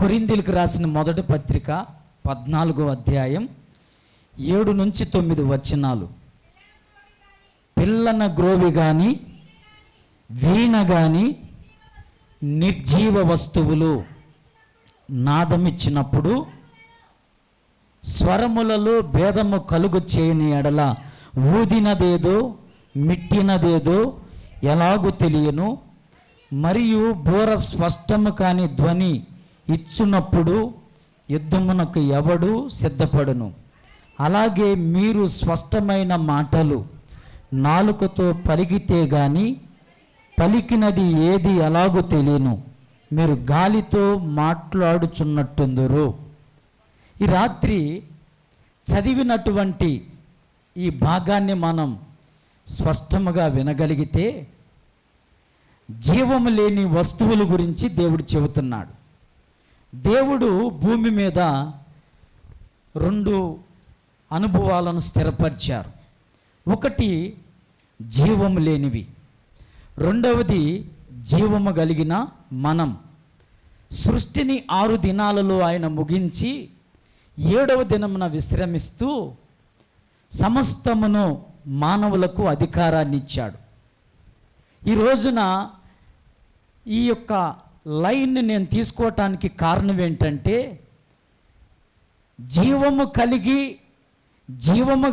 కొరింథీయులకు రాసిన మొదటి పత్రిక 14వ అధ్యాయం 7-9 వచనాలు. పిల్లన గ్రోవి కానీ వీణ కానీ నిర్జీవ వస్తువులు నాదమిచ్చినప్పుడు స్వరములలో భేదము కలుగు చేయని ఎడల ఊదినదేదో మిట్టినదేదో ఎలాగూ తెలియను. మరియు బోర స్పష్టము కాని ధ్వని ఇచ్చున్నప్పుడు యుద్ధమునకు ఎవడు సిద్ధపడును. అలాగే మీరు స్పష్టమైన మాటలు నాలుకతో పలికితే గాని పలికినది ఏది ఎలాగో తెలియను. మీరు గాలితో మాట్లాడుచున్నట్టుందరు. ఈ రాత్రి చదివినటువంటి ఈ భాగాన్ని మనం స్పష్టముగా వినగలిగితే జీవము లేని వస్తువుల గురించి దేవుడు చెబుతున్నాడు. దేవుడు భూమి మీద 2 అనుభవాలను స్థిరపరిచారు. ఒకటి జీవము లేనివి, రెండవది జీవము కలిగిన మనం. సృష్టిని 6 దినాలలో ఆయన ముగించి 7వ దినమున విశ్రమిస్తూ సమస్తమును మానవులకు అధికారాన్ని ఇచ్చాడు. ఈ రోజున ఈ యొక్క లైన్ని నేను తీసుకోవటానికి కారణం ఏంటంటే, జీవము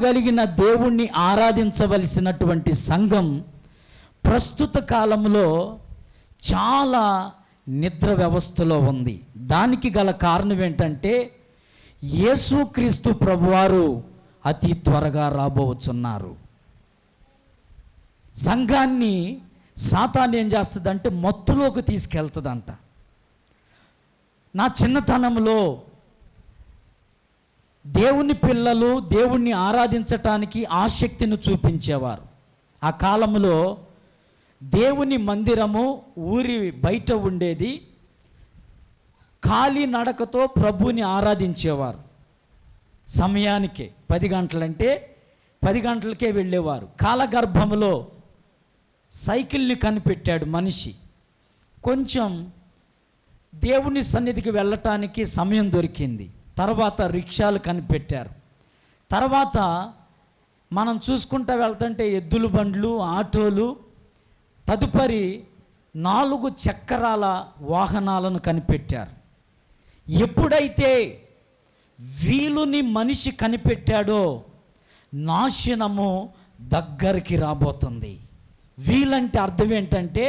కలిగిన దేవుణ్ణి ఆరాధించవలసినటువంటి సంఘం ప్రస్తుత కాలంలో చాలా నిద్ర వ్యవస్థలో ఉంది. దానికి గల కారణం ఏంటంటే, యేసుక్రీస్తు ప్రభువారు అతి త్వరగా రాబోతున్నారు. సంఘాన్ని సాతాను ఏం చేస్తుందంటే మత్తులోకి తీసుకెళ్తుందంట. నా చిన్నతనంలో దేవుని పిల్లలు దేవుణ్ణి ఆరాధించటానికి ఆసక్తిని చూపించేవారు. ఆ కాలంలో దేవుని మందిరము ఊరి బయట ఉండేది. ఖాళీ నడకతో ప్రభువుని ఆరాధించేవారు. సమయానికే 10 గంటలంటే 10 గంటలకే వెళ్ళేవారు. కాలగర్భంలో సైకిల్ని కనిపెట్టాడు మనిషి. కొంచెం దేవుని సన్నిధికి వెళ్ళటానికి సమయం దొరికింది. తర్వాత రిక్షాలు కనిపెట్టారు. తర్వాత మనం చూసుకుంటూ వెళ్తుంటే ఎద్దుల బండ్లు, ఆటోలు, తదుపరి 4 చక్రాల వాహనాలను కనిపెట్టారు. ఎప్పుడైతే వీలుని మనిషి కనిపెట్టాడో నాశనము దగ్గరికి రాబోతుంది. వీలంటే అర్థం ఏంటంటే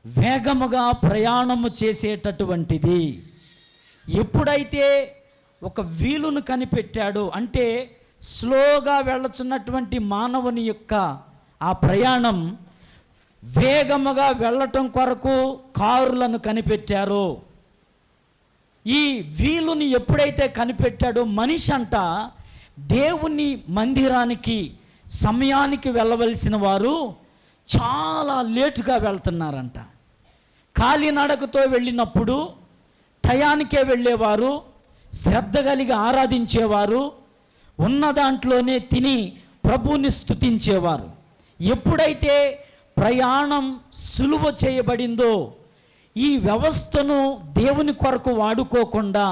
వేగముగా ప్రయాణము చేసేటటువంటిది. ఎప్పుడైతే ఒక వీలును కనిపెట్టాడో అంటే స్లోగా వెళ్ళచున్నటువంటి మానవుని యొక్క ఆ ప్రయాణం వేగముగా వెళ్ళటం కొరకు కారులను కనిపెట్టారో, ఈ వీలుని ఎప్పుడైతే కనిపెట్టాడో మనిషి అంట దేవుని మందిరానికి సమయానికి వెళ్ళవలసిన వారు చాలా లేటుగా వెళ్తున్నారంట. కాలినడకతో వెళ్ళినప్పుడు టయానికే వెళ్ళేవారు, శ్రద్ధ కలిగి ఆరాధించేవారు, ఉన్న దాంట్లోనే తిని ప్రభువుని స్తుతించేవారు. ఎప్పుడైతే ప్రయాణం సులువ చేయబడిందో ఈ వ్యవస్థను దేవుని కొరకు వాడుకోకుండా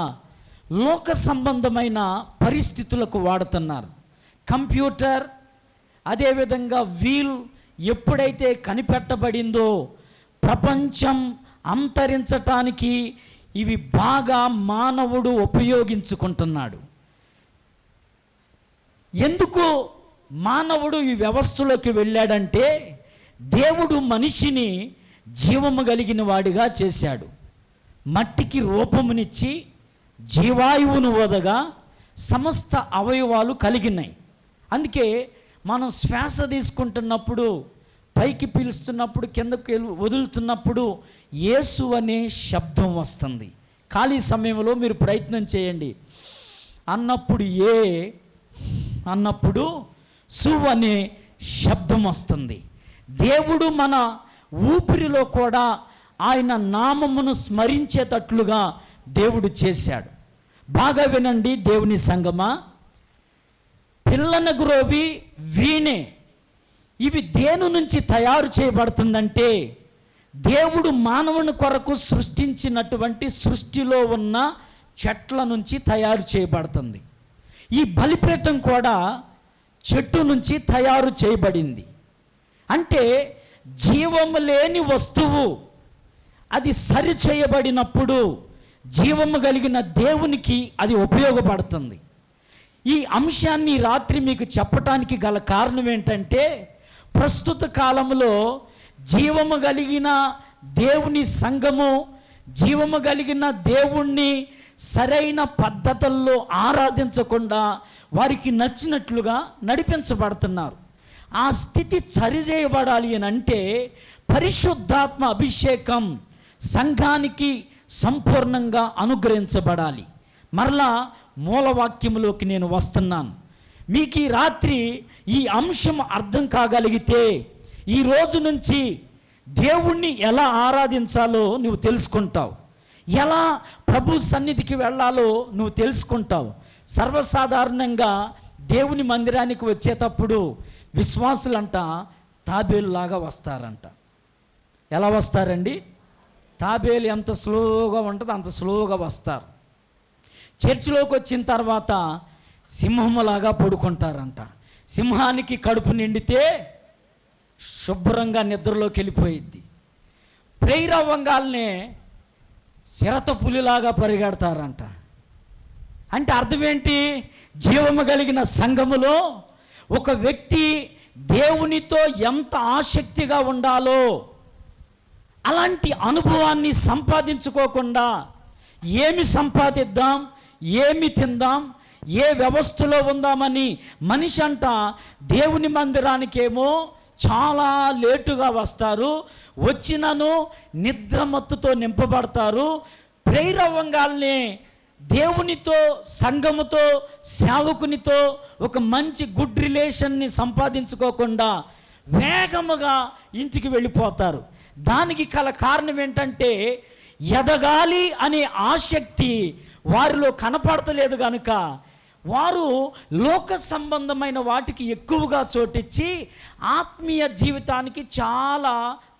లోక సంబంధమైన పరిస్థితులకు వాడుతున్నారు. కంప్యూటర్, అదేవిధంగా వీల్ ఎప్పుడైతే కనిపెట్టబడిందో ప్రపంచం అంతరించటానికి ఇవి బాగా మానవుడు ఉపయోగించుకుంటున్నాడు. ఎందుకు మానవుడు ఈ వ్యవస్థలోకి వెళ్ళాడంటే, దేవుడు మనిషిని జీవము కలిగిన వాడిగా చేశాడు. మట్టికి రూపమునిచ్చి జీవాయువును వదగా సమస్త అవయవాలు కలిగినాయి. అందుకే మనం శ్వాస తీసుకుంటున్నప్పుడు, పైకి పీలుస్తున్నప్పుడు, కిందకు వదులుతున్నప్పుడు యేసు అనే శబ్దం వస్తుంది. ఖాళీ సమయంలో మీరు ప్రయత్నం చేయండి. అన్నప్పుడు అన్నప్పుడు సు అనే శబ్దం వస్తుంది. దేవుడు మన ఊపిరిలో కూడా ఆయన నామమును స్మరించేటట్లుగా దేవుడు చేశాడు. బాగా వినండి దేవుని సంగమా, పిల్లన గ్రోవి వీణే ఇవి దేని నుంచి తయారు చేయబడుతుందంటే దేవుడు మానవుని కొరకు సృష్టించినటువంటి సృష్టిలో ఉన్న చెట్ల నుంచి తయారు చేయబడుతుంది. ఈ బలిపీఠం కూడా చెట్టు నుంచి తయారు చేయబడింది. అంటే జీవము లేని వస్తువు అది సరి చేయబడినప్పుడు జీవము కలిగిన దేవునికి అది ఉపయోగపడుతుంది. ఈ అంశాన్ని రాత్రి మీకు చెప్పటానికి గల కారణం ఏంటంటే, ప్రస్తుత కాలంలో జీవము కలిగిన దేవుని సంఘము, జీవము కలిగిన దేవుణ్ణి సరైన పద్ధతుల్లో ఆరాధించకుండా వారికి నచ్చినట్లుగా నడిపించబడుతున్నారు. ఆ స్థితి సరిచేయబడాలి అని అంటే పరిశుద్ధాత్మ అభిషేకం సంఘానికి సంపూర్ణంగా అనుగ్రహించబడాలి. మరలా మూలవాక్యములోకి నేను వస్తున్నాను. మీకు ఈ రాత్రి ఈ అంశం అర్థం కాగలిగితే ఈ రోజు నుంచి దేవుణ్ణి ఎలా ఆరాధించాలో నువ్వు తెలుసుకుంటావు, ఎలా ప్రభు సన్నిధికి వెళ్ళాలో నువ్వు తెలుసుకుంటావు. సర్వసాధారణంగా దేవుని మందిరానికి వచ్చేటప్పుడు విశ్వాసులంట తాబేలులాగా వస్తారంట. ఎలా వస్తారండి? తాబేలు ఎంత స్లోగా ఉంటుందో అంత స్లోగా వస్తారు. చర్చిలోకి వచ్చిన తర్వాత సింహములాగా పడుకుంటారంట. సింహానికి కడుపు నిండితే శుభ్రంగా నిద్రలోకి వెళ్ళిపోయిద్ది. ప్రేయర్ అవ్వంగాల్నే చిరత పులిలాగా పరిగెడతారంట. అంటే అర్థం ఏంటి? జీవము కలిగిన సంఘములో ఒక వ్యక్తి దేవునితో ఎంత ఆసక్తిగా ఉండాలో అలాంటి అనుభవాన్ని సంపాదించుకోకుండా ఏమి సంపాదిద్దాం, ఏమి తిందాం, ఏ వ్యవస్థలో ఉందామని మనిషి అంట దేవుని మందిరానికేమో చాలా లేటుగా వస్తారు. వచ్చినను నిద్రమత్తుతో నింపబడతారు. ప్రేయర్ అవ్వంగాల్నే దేవునితో, సంఘముతో, సేవకునితో ఒక మంచి గుడ్ రిలేషన్ని సంపాదించుకోకుండా వేగముగా ఇంటికి వెళ్ళిపోతారు. దానికి గల కారణం ఏంటంటే ఎదగాలి అనే ఆసక్తి వారిలో కనపడతలేదు కనుక వారు లోక సంబంధమైన వాటికి ఎక్కువగా చోటిచ్చి ఆత్మీయ జీవితానికి చాలా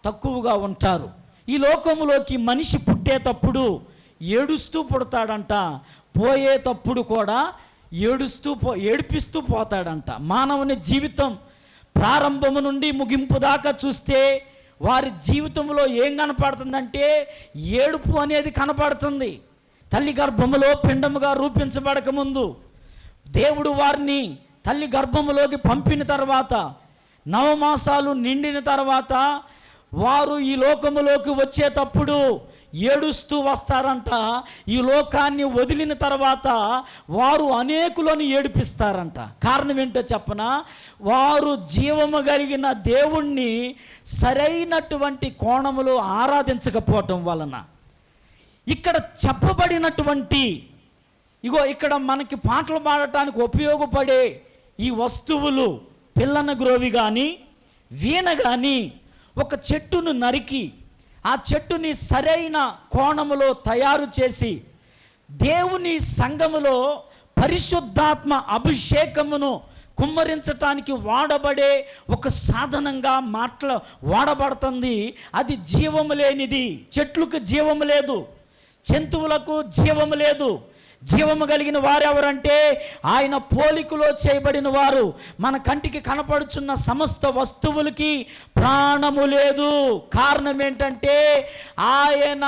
తక్కువగా ఉంటారు. ఈ లోకములోకి మనిషి పుట్టేటప్పుడు ఏడుస్తూ పుడతాడంట, పోయేటప్పుడు కూడా ఏడిపిస్తూ పోతాడంట. మానవుని జీవితం ప్రారంభము నుండి ముగింపు దాకా చూస్తే వారి జీవితంలో ఏం కనపడుతుందంటే ఏడుపు అనేది కనపడుతుంది. తల్లి గర్భములో పిండముగా రూపించబడకముందు దేవుడు వారిని తల్లి గర్భములోకి పంపిన తర్వాత, నవమాసాలు నిండిన తర్వాత వారు ఈ లోకములోకి వచ్చేటప్పుడు ఏడుస్తూ వస్తారంట. ఈ లోకాన్ని వదిలిన తర్వాత వారు అనేకులను ఏడిపిస్తారంట. కారణం ఏంటో చెప్పనా? వారు జీవము కలిగిన దేవుణ్ణి సరైనటువంటి కోణములో ఆరాధించకపోవటం వలన. ఇక్కడ చెప్పబడినటువంటి ఇక్కడ మనకి పాటలు పాడటానికి ఉపయోగపడే ఈ వస్తువులు, పిల్లన గ్రోవి కానీ వీణ కానీ, ఒక చెట్టును నరికి ఆ చెట్టుని సరైన కోణములో తయారు చేసి దేవుని సంఘములో పరిశుద్ధాత్మ అభిషేకమును కుమ్మరించటానికి వాడబడే ఒక సాధనంగా వాడబడుతుంది. అది జీవము లేనిది. చెట్లకు జీవము లేదు, జంతువులకు జీవము లేదు. జీవము కలిగిన వారెవరంటే ఆయన పోలికలో చేయబడిన వారు. మన కంటికి కనపడుచున్న సమస్త వస్తువులకి ప్రాణము లేదు. కారణం ఏంటంటే ఆయన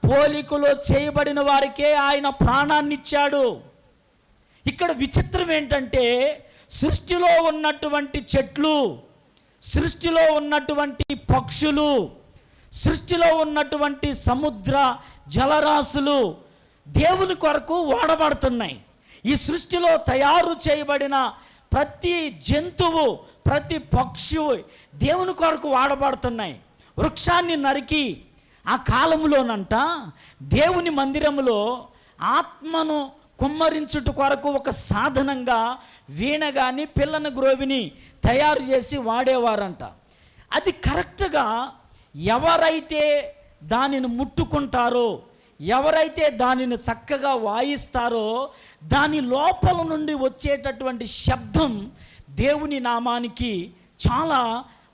పోలికలో చేయబడిన వారికే ఆయన ప్రాణాన్ని ఇచ్చాడు. ఇక్కడ విచిత్రం ఏంటంటే సృష్టిలో ఉన్నటువంటి చెట్లు, సృష్టిలో ఉన్నటువంటి పక్షులు, సృష్టిలో ఉన్నటువంటి సముద్ర జలరాశులు దేవుని కొరకు వాడబడుతున్నాయి. ఈ సృష్టిలో తయారు చేయబడిన ప్రతి జంతువు, ప్రతి పక్షి దేవుని కొరకు వాడబడుతున్నాయి. వృక్షాన్ని నరికి ఆ కాలంలోనంట దేవుని మందిరములో ఆత్మను కుమ్మరించుట కొరకు ఒక సాధనంగా వీణ కానీ పిల్లన గ్రోవిని తయారు చేసి వాడేవారంట. అది కరెక్ట్గా ఎవరైతే దానిని ముట్టుకుంటారో, ఎవరైతే దానిని చక్కగా వాయిస్తారో దాని లోపల నుండి వచ్చేటటువంటి శబ్దం దేవుని నామానికి చాలా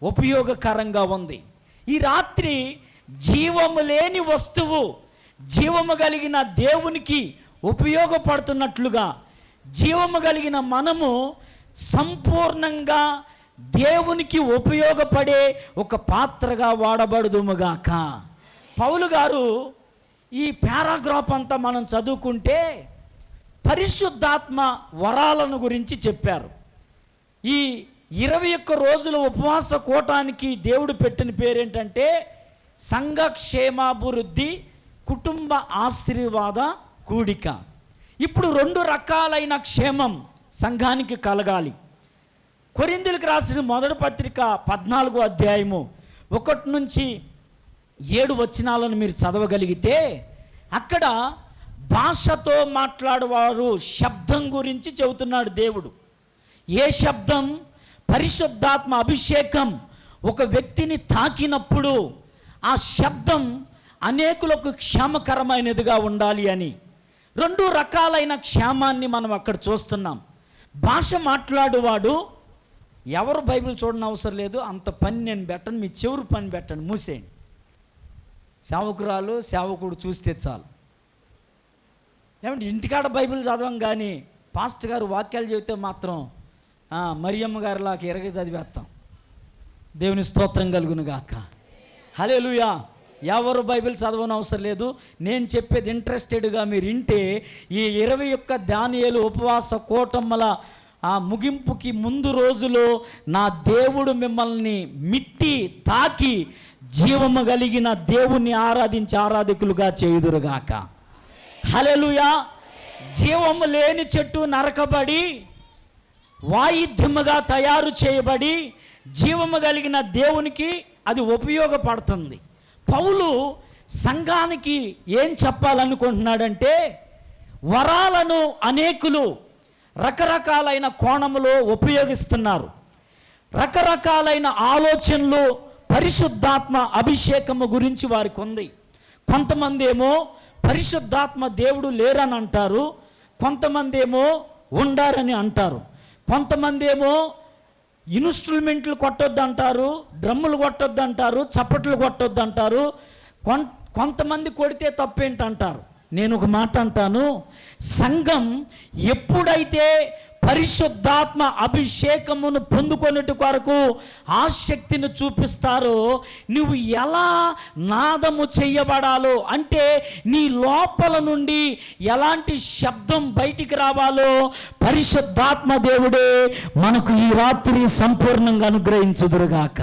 ఉపయోగకరంగా ఉంది. ఈ రాత్రి జీవము లేని వస్తువు జీవము కలిగిన దేవునికి ఉపయోగపడుతున్నట్లుగా జీవము కలిగిన మనము సంపూర్ణంగా దేవునికి ఉపయోగపడే ఒక పాత్రగా వాడబడుదుముగాక. పౌలు గారు ఈ పారాగ్రాఫ్ అంతా మనం చదువుకుంటే పరిశుద్ధాత్మ వరాలను గురించి చెప్పారు. ఈ 21 రోజుల ఉపవాస కూటానికి దేవుడు పెట్టిన పేరేంటంటే సంఘ క్షేమాభివృద్ధి కుటుంబ ఆశీర్వాద కూడిక. ఇప్పుడు 2 రకాలైన క్షేమం సంఘానికి కలగాలి. కొరింథీయులకు రాసిన మొదటి పత్రిక 14వ అధ్యాయము 1 నుంచి 7 వచనాలను మీరు చదవగలిగితే అక్కడ భాషతో మాట్లాడేవారు శబ్దం గురించి చెబుతున్నాడు దేవుడు. ఏ శబ్దం? పరిశుద్ధాత్మ అభిషేకం ఒక వ్యక్తిని తాకినప్పుడు ఆ శబ్దం అనేకులకు క్షేమకరమైనదిగా ఉండాలి అని 2 రకాలైన క్షేమాన్ని మనం అక్కడ చూస్తున్నాం. భాష మాట్లాడేవాడు ఎవరు బైబిల్ చూడని అవసరం లేదు, అంత పని నేను పెట్టను, మీ చెవురు పని పెట్టండి, మూసేయండి. సేవకురాలు సేవకుడు చూస్తే చాలు. ఏమంటే ఇంటికాడ బైబిల్ చదవం కానీ పాస్టర్ గారు వాక్యాలు చెబితే మాత్రం మరియమ్మ గారిలాగా ఎరగ చదివేస్తాం. దేవుని స్తోత్రం కలుగును గాక. హల్లెలూయా. ఎవరు బైబిల్ చదవని అవసరం లేదు. నేను చెప్పేది ఇంట్రెస్టెడ్గా మీరు వింటే ఈ 21 దానియేలు ఉపవాస కూటముల ఆ ముగింపుకి ముందు రోజులో నా దేవుడు మిమ్మల్ని మిట్టి తాకి జీవము కలిగిన దేవుణ్ణి ఆరాధించి ఆరాధకులుగా చేయుదురుగాక. హల్లెలూయా. జీవము లేని చెట్టు నరకబడి వాయిద్యముగా తయారు చేయబడి జీవము కలిగిన దేవునికి అది ఉపయోగపడుతుంది. పౌలు సంఘానికి ఏం చెప్పాలనుకుంటున్నాడంటే వరాలను అనేకులు రకరకాలైన కోణములో ఉపయోగిస్తున్నారు. రకరకాలైన ఆలోచనలు పరిశుద్ధాత్మ అభిషేకము గురించి వారికి ఉంది. కొంతమంది ఏమో పరిశుద్ధాత్మ దేవుడు లేరని అంటారు, కొంతమంది ఏమో ఉండారని అంటారు, కొంతమంది ఏమో ఇన్స్ట్రుమెంట్లు కొట్టొద్దు అంటారు, డ్రమ్ములు కొట్టొద్దు అంటారు, చప్పట్లు కొట్టొద్దు అంటారు, కొంతమంది కొడితే తప్పేంటంటారు. నేను ఒక మాట అంటాను, సంఘం ఎప్పుడైతే పరిశుద్ధాత్మ అభిషేకమును పొందుకొనుట కొరకు ఆసక్తిని చూపిస్తారో నువ్వు ఎలా నాదము చెయ్యబడాలో అంటే నీ లోపల నుండి ఎలాంటి శబ్దం బయటికి రావాలో పరిశుద్ధాత్మ దేవుడే మనకు ఈ రాత్రి సంపూర్ణంగా అనుగ్రహించుదురుగాక.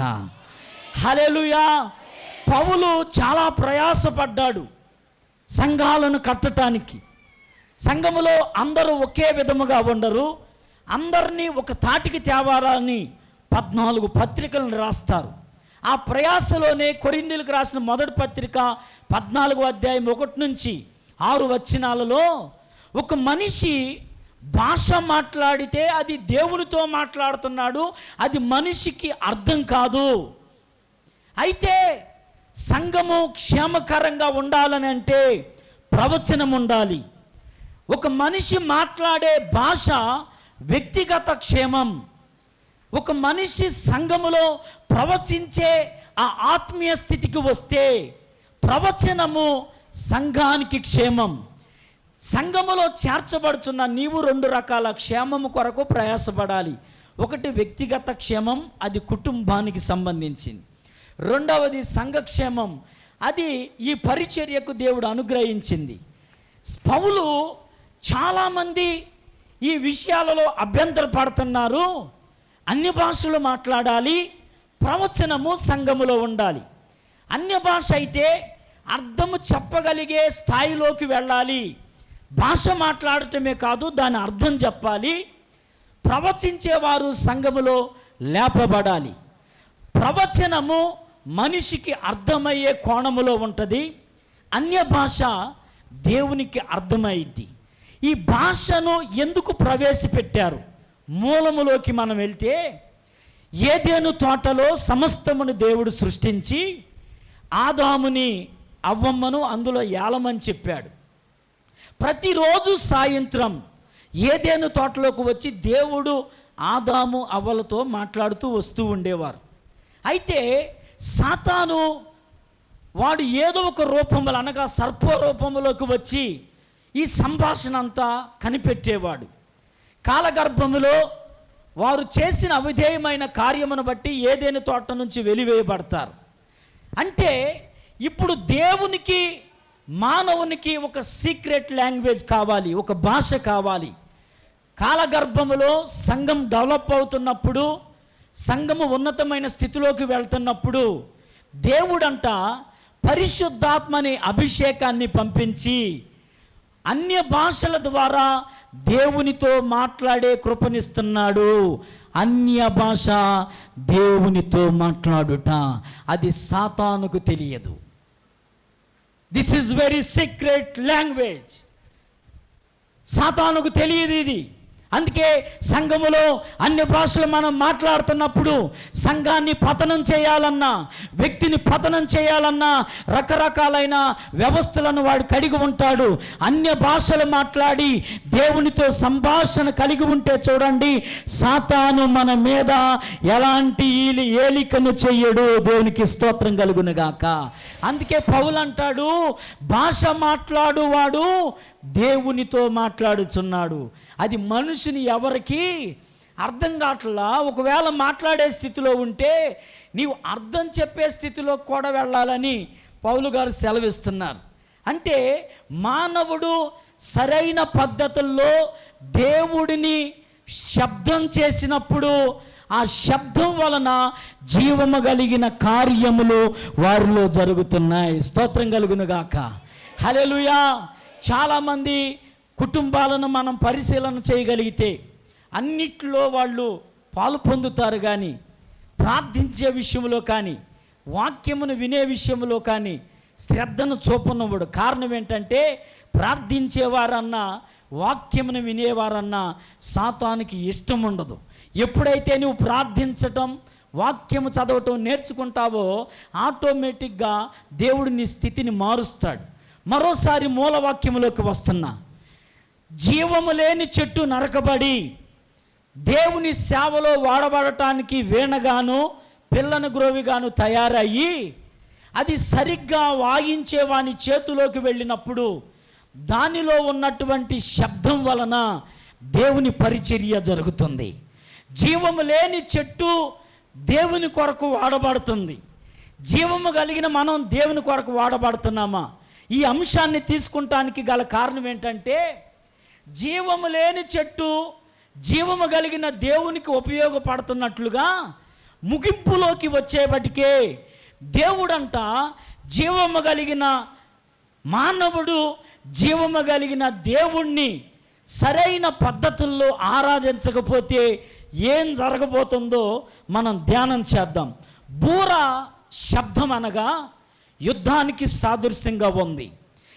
హల్లెలూయా. పౌలు చాలా ప్రయాసపడ్డాడు సంఘాలను కట్టడానికి. సంఘములో అందరూ ఒకే విధముగా ఉండరు, అందరినీ ఒక తాటికి తేవాలని 14 పత్రికలను రాస్తారు. ఆ ప్రయాసలోనే కొరింథీయులకు రాసిన మొదటి పత్రిక 14వ అధ్యాయం 1 నుంచి 6 వచనాలలో ఒక మనిషి భాష మాట్లాడితే అది దేవునితో మాట్లాడుతున్నాడు, అది మనిషికి అర్థం కాదు. అయితే సంఘము క్షేమకరంగా ఉండాలని అంటే ప్రవచనం ఉండాలి. ఒక మనిషి మాట్లాడే భాష వ్యక్తిగత క్షేమం. ఒక మనిషి సంఘములో ప్రవచించే ఆ ఆత్మీయ స్థితికి వస్తే ప్రవచనము సంఘానికి క్షేమం. సంఘములో చేర్చబడుచున్న నీవు 2 రకాల క్షేమము కొరకు ప్రయాసపడాలి. ఒకటి వ్యక్తిగత క్షేమం, అది కుటుంబానికి సంబంధించింది. రెండవది సంఘక్షేమం, అది ఈ పరిచర్యకు దేవుడు అనుగ్రహించింది. పౌలు చాలామంది ఈ విషయాలలో అభ్యంతరపడుతున్నారు. అన్య భాషలు మాట్లాడాలి, ప్రవచనము సంఘములో ఉండాలి. అన్య భాష అయితే అర్థము చెప్పగలిగే స్థాయిలోకి వెళ్ళాలి. భాష మాట్లాడటమే కాదు, దాని అర్థం చెప్పాలి. ప్రవచించేవారు సంఘములో లేపబడాలి. ప్రవచనము మనిషికి అర్థమయ్యే కోణములో ఉంటుంది, అన్య భాష దేవునికి అర్థమైద్ది. ఈ భాషను ఎందుకు ప్రవేశపెట్టారు? మూలములోకి మనం వెళ్తే ఏదెను తోటలో సమస్తమును దేవుడు సృష్టించి ఆదాముని అవ్వమ్మను అందులో ఏలమని చెప్పాడు. ప్రతిరోజు సాయంత్రం ఏదెను తోటలోకి వచ్చి దేవుడు ఆదాము అవ్వలతో మాట్లాడుతూ వస్తూ ఉండేవారు. అయితే సాతాను వాడు ఏదో ఒక రూపంలో అనగా సర్ప రూపంలోకి వచ్చి ఈ సంభాషణ అంతా కనిపెట్టేవాడు. కాలగర్భములో వారు చేసిన అవిధేయమైన కార్యమును బట్టి ఏదైనా తోట నుంచి వెలివేయబడతారు. అంటే ఇప్పుడు దేవునికి మానవునికి ఒక సీక్రెట్ లాంగ్వేజ్ కావాలి, ఒక భాష కావాలి. కాలగర్భములో సంఘం డెవలప్ అవుతున్నప్పుడు, సంఘము ఉన్నతమైన స్థితిలోకి వెళ్తున్నప్పుడు దేవుడంట పరిశుద్ధాత్మని అభిషేకాన్ని పంపించి అన్య భాషల ద్వారా దేవునితో మాట్లాడే కృపనిస్తున్నాడు. అన్య భాష దేవునితో మాట్లాడుట అది సాతానుకు తెలియదు. This is very secret language. సాతానుకు తెలియదు ఇది. అందుకే సంఘములో అన్ని భాషలు మనం మాట్లాడుతున్నప్పుడు సంఘాన్ని పతనం చేయాలన్నా, వ్యక్తిని పతనం చేయాలన్నా రకరకాలైన వ్యవస్థలను వాడు కలిగి ఉంటాడు. అన్య భాషలు మాట్లాడి దేవునితో సంభాషణ కలిగి ఉంటే చూడండి, సాతాను మన మీద ఎలాంటి ఏలికను చెయ్యడు. దేవునికి స్తోత్రం కలుగునుగాక. అందుకే పౌలు అంటాడు, భాష మాట్లాడువాడు దేవునితో మాట్లాడుచున్నాడు. అది మనుషుని ఎవరికి అర్థం కావట్లా. ఒకవేళ మాట్లాడే స్థితిలో ఉంటే నీవు అర్థం చెప్పే స్థితిలో కూడా వెళ్ళాలని పౌలు గారు సెలవిస్తున్నారు. అంటే మానవుడు సరైన పద్ధతుల్లో దేవుడిని శబ్దం చేసినప్పుడు ఆ శబ్దం వలన జీవము కలిగిన కార్యములు వారిలో జరుగుతున్నాయి. స్తోత్రం కలుగునుగాక. హల్లెలూయా. చాలామంది కుటుంబాలను మనం పరిశీలన చేయగలిగితే అన్నిట్లో వాళ్ళు పాలు పొందుతారు, కానీ ప్రార్థించే విషయంలో కానీ వాక్యమును వినే విషయంలో కానీ శ్రద్ధను చూపనవాడు. కారణం ఏంటంటే ప్రార్థించేవారన్నా వాక్యమును వినేవారన్నా సాతానికి ఇష్టం ఉండదు. ఎప్పుడైతే నువ్వు ప్రార్థించటం వాక్యము చదవటం నేర్చుకుంటావో ఆటోమేటిక్గా దేవుడు నీ స్థితిని మారుస్తాడు. మరోసారి మూలవాక్యములోకి వస్తున్నా. జీవము లేని చెట్టు నరకబడి దేవుని సేవలో వాడబడటానికి వీణగాను పిల్లను గ్రోవిగాను తయారయ్యి అది సరిగ్గా వాయించే వాని చేతిలోకి వెళ్ళినప్పుడు దానిలో ఉన్నటువంటి శబ్దం వలన దేవుని పరిచర్య జరుగుతుంది. జీవము లేని చెట్టు దేవుని కొరకు వాడబడుతుంది. జీవము కలిగిన మనం దేవుని కొరకు వాడబడుతున్నామా? ఈ అంశాన్ని తీసుకుంటానికి గల కారణం ఏంటంటే జీవము లేని చెట్టు జీవము కలిగిన దేవునికి ఉపయోగపడుతున్నట్లుగా ముగింపులోకి వచ్చేపటికే దేవుడంట జీవము కలిగిన మానవుడు జీవము కలిగిన దేవుణ్ణి సరైన పద్ధతుల్లో ఆరాధించకపోతే ఏం జరగబోతుందో మనం ధ్యానం చేద్దాం. బూర శబ్దం అనగా యుద్ధానికి సాదృశ్యంగా ఉంది.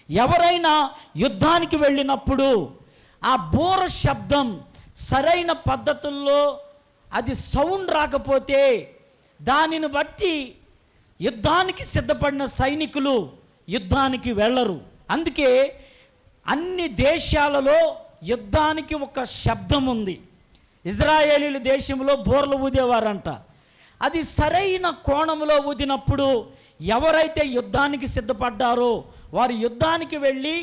ఎవరైనా యుద్ధానికి వెళ్ళినప్పుడు ఆ బూర శబ్దం సరైన పద్ధతుల్లో అది సౌండ్ రాకపోతే దానిని బట్టి యుద్ధానికి సిద్ధపడిన సైనికులు యుద్ధానికి వెళ్ళరు. అందుకే అన్ని దేశాలలో యుద్ధానికి ఒక శబ్దం ఉంది. ఇజ్రాయేలీల దేశంలో బోర్లు ఊదేవారంట. అది సరైన కోణంలో ఊదినప్పుడు ఎవరైతే యుద్ధానికి సిద్ధపడ్డారో వారు యుద్ధానికి వెళ్ళి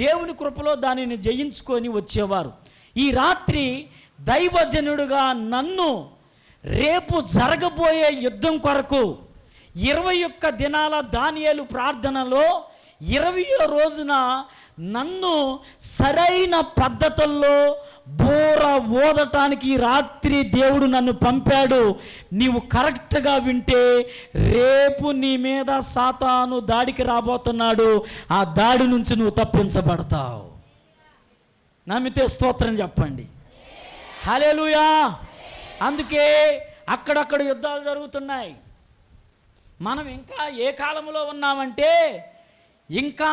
దేవుని కృపలో దానిని జయించుకొని వచ్చేవారు. ఈ రాత్రి దైవజనుడుగా నన్ను రేపు జరగబోయే యుద్ధం కొరకు 21 దినాల దానియేలు ప్రార్థనలో 20వ రోజున నన్ను సరైన పద్ధతుల్లో బోర ఓదటానికి రాత్రి దేవుడు నన్ను పంపాడు. నీవు కరెక్ట్గా వింటే రేపు నీ మీద సాతాను దాడికి రాబోతున్నాడు. ఆ దాడి నుంచి నువ్వు తప్పించబడతావు. నమ్మితే స్తోత్రం చెప్పండి. హల్లెలూయా. అందుకే అక్కడక్కడ యుద్ధాలు జరుగుతున్నాయి. మనం ఇంకా ఏ కాలంలో ఉన్నామంటే ఇంకా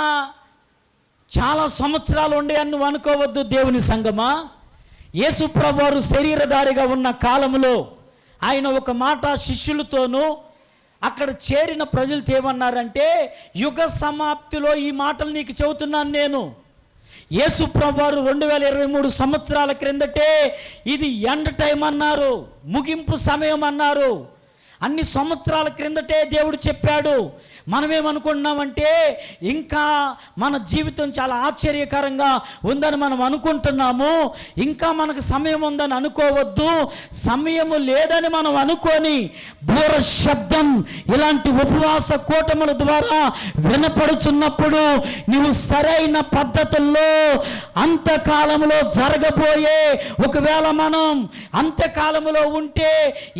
చాలా సంవత్సరాలు ఉండే అని నువ్వు అనుకోవద్దు. దేవుని సంగమా, యేసు ప్రభువారు శరీరధారిగా ఉన్న కాలంలో ఆయన ఒక మాట శిష్యులతోనూ అక్కడ చేరిన ప్రజలతో ఏమన్నారంటే, యుగ సమాప్తిలో ఈ మాటలు నీకు చెబుతున్నాను నేను. యేసు ప్రభువారు 2023 సంవత్సరాల క్రిందటే ఇది ఎండ్ టైం అన్నారు, ముగింపు సమయం అన్నారు. అన్ని సంవత్సరాల క్రిందటే దేవుడు చెప్పాడు. మనమేమనుకుంటున్నామంటే ఇంకా మన జీవితం చాలా ఆశ్చర్యకరంగా ఉందని మనం అనుకుంటున్నాము. ఇంకా మనకు సమయం ఉందని అనుకోవద్దు. సమయము లేదని మనం అనుకొని బూర శబ్దం ఇలాంటి ఉపవాస కూటముల ద్వారా వినపడుచున్నప్పుడు నీవు సరైన పద్ధతుల్లో అంత్యకాలంలో జరగబోయే, ఒకవేళ మనం అంత్యకాలంలో ఉంటే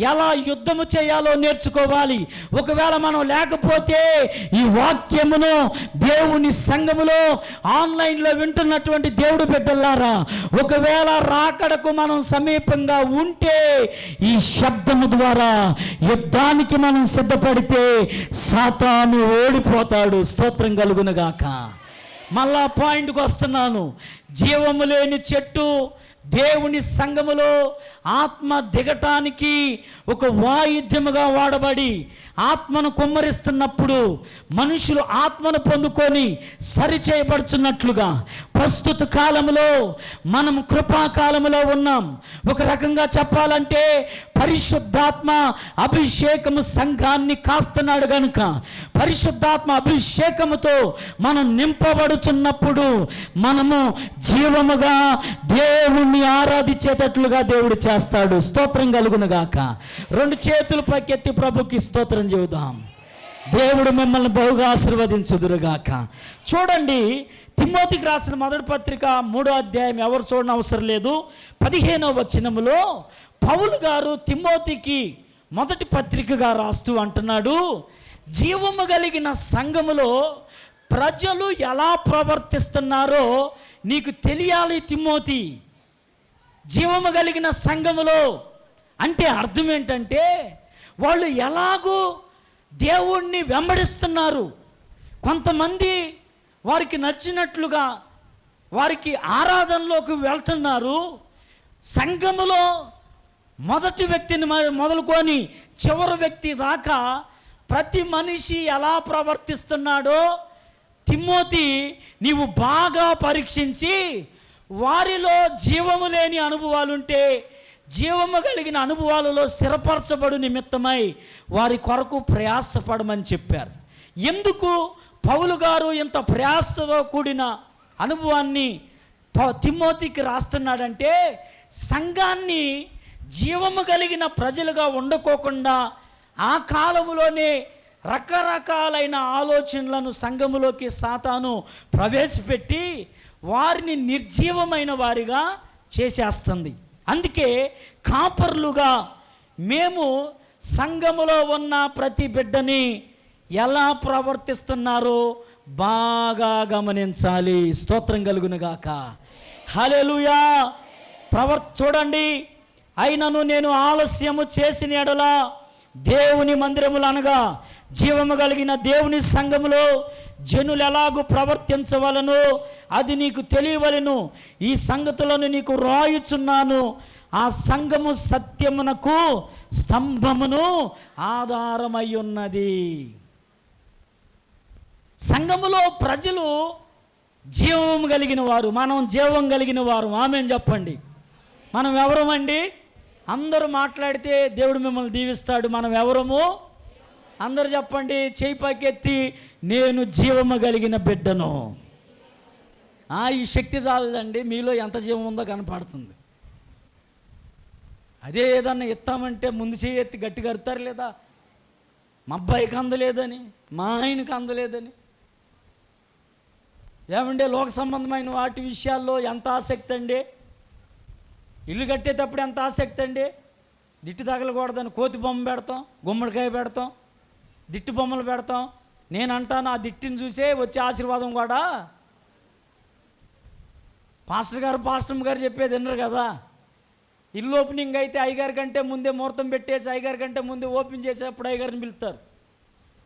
ఎలా యుద్ధము చేయాలో నేర్చుకోవాలి. ఒకవేళ మనం లేకపోతే ఈ వాక్యమును దేవుని సంఘములో ఆన్లైన్లో వింటున్నటువంటి దేవుడు బిడ్డలారా, ఒకవేళ రాకడకు మనం సమీపంగా ఉంటే ఈ శబ్దము ద్వారా యుద్ధానికి మనం సిద్ధపడితే సాతాను ఓడిపోతాడు. స్తోత్రం కలుగునుగాక. మళ్ళా పాయింట్కి వస్తున్నాను. జీవము లేని చెట్టు దేవుని సంఘములో ఆత్మ దిగటానికి ఒక వాయిద్యముగా వాడబడి ఆత్మను కుమ్మరిస్తున్నప్పుడు మనుషులు ఆత్మను పొందుకొని సరిచేయబడుచున్నట్లుగా ప్రస్తుత కాలంలో మనం కృపాకాలంలో ఉన్నాం. ఒక రకంగా చెప్పాలంటే పరిశుద్ధాత్మ అభిషేకము సంఘాన్ని కాస్తున్నాడు కనుక పరిశుద్ధాత్మ అభిషేకముతో మనం నింపబడుచున్నప్పుడు మనము జీవముగా దేవుణ్ణి ఆరాధించేటట్లుగా దేవుడు చేస్తాడు. స్తోత్రం కలుగునుగాక. 2 చేతులు పైకెత్తి ప్రభుకి స్తోత్రం చెబుదాం. దేవుడు మిమ్మల్ని బహుగా ఆశీర్వదించుదురుగాక. చూడండి, తిమోతికి రాసిన మొదటి పత్రిక 3వ అధ్యాయం, ఎవరు చూడని అవసరం లేదు, 15వ వచనములో పౌలు గారు తిమోతికి మొదటి పత్రికగా రాస్తూ అంటున్నాడు, జీవము కలిగిన సంఘములో ప్రజలు ఎలా ప్రవర్తిస్తున్నారో నీకు తెలియాలి తిమోతి. జీవము కలిగిన సంఘములో అంటే అర్థం ఏంటంటే వాళ్ళు ఎలాగూ దేవుణ్ణి వెంబడిస్తున్నారు. కొంతమంది వారికి నచ్చినట్లుగా వారికి ఆరాధనలోకి వెళ్తున్నారు. సంఘములో మొదటి వ్యక్తిని మొదలుకొని చివరి వ్యక్తి దాకా ప్రతి మనిషి ఎలా ప్రవర్తిస్తున్నాడో తిమోతి నీవు బాగా పరీక్షించి వారిలో జీవము లేని అనుభవాలుంటే జీవము కలిగిన అనుభవాలలో స్థిరపరచబడు నిమిత్తమై వారి కొరకు ప్రయాసపడమని చెప్పారు. ఎందుకు పౌలు గారు ఇంత ప్రయాసతో కూడిన అనుభవాన్ని తిమోతికి రాస్తున్నాడంటే సంఘాన్ని జీవము కలిగిన ప్రజలుగా ఉండకోకుండా ఆ కాలములోనే రకరకాలైన ఆలోచనలను సంఘములోకి సాతాను ప్రవేశపెట్టి వారిని నిర్జీవమైన వారిగా చేసేస్తుంది. అందుకే కాపర్లుగా మేము సంఘములో ఉన్న ప్రతి బిడ్డని ఎలా ప్రవర్తిస్తున్నారో బాగా గమనించాలి. స్తోత్రం కలుగునుగాక. హల్లెలూయా. చూడండి, అయినను నేను ఆలస్యము చేసిన ఎడల దేవుని మందిరములు అనగా జీవము కలిగిన దేవుని సంఘములో జనులు ఎలాగూ ప్రవర్తించవలను అది నీకు తెలియవలెను. ఈ సంగతులను నీకు రాయుచున్నాను. ఆ సంఘము సత్యమునకు స్తంభమును ఆధారమై ఉన్నది. సంఘములో ప్రజలు జీవం కలిగిన వారు, మనం జీవం కలిగిన వారు. ఆమేన్ చెప్పండి. మనం ఎవరమండి? అందరూ మాట్లాడితే దేవుడు మిమ్మల్ని దీవిస్తాడు. మనం ఎవరము? అందరు చెప్పండి, చేయి పైకెత్తి, నేను జీవము కలిగిన బిడ్డను. ఈ శక్తి చాలదండి, మీలో ఎంత జీవం ఉందో కనపడుతుంది. అదే ఏదన్నా ఎత్తామంటే ముందు చేయి ఎత్తి గట్టిగా అరుతారు లేదా? మా అబ్బాయికి అందలేదని, మా ఆయనకి అందలేదని. ఏమంటే లోక సంబంధమైన వాటి విషయాల్లో ఎంత ఆసక్తి అండి. ఇల్లు కట్టేటప్పుడు ఎంత ఆసక్తి అండి. దిట్టు తగలకూడదని కోతి బొమ్మ పెడతాం, గుమ్మడికాయ పెడతాం, దిట్టు బొమ్మలు పెడతాం. నేను అంటాను, ఆ దిట్టుని చూసే వచ్చే ఆశీర్వాదం కూడా పాస్టర్ గారు చెప్పేది వినరు కదా. ఇల్లు ఓపెనింగ్ అయితే అయ్యగారి కంటే ముందే ముహూర్తం పెట్టేసి అయ్యగారి కంటే ముందే ఓపెన్ చేసేప్పుడు అయ్యగారిని పిలుస్తారు.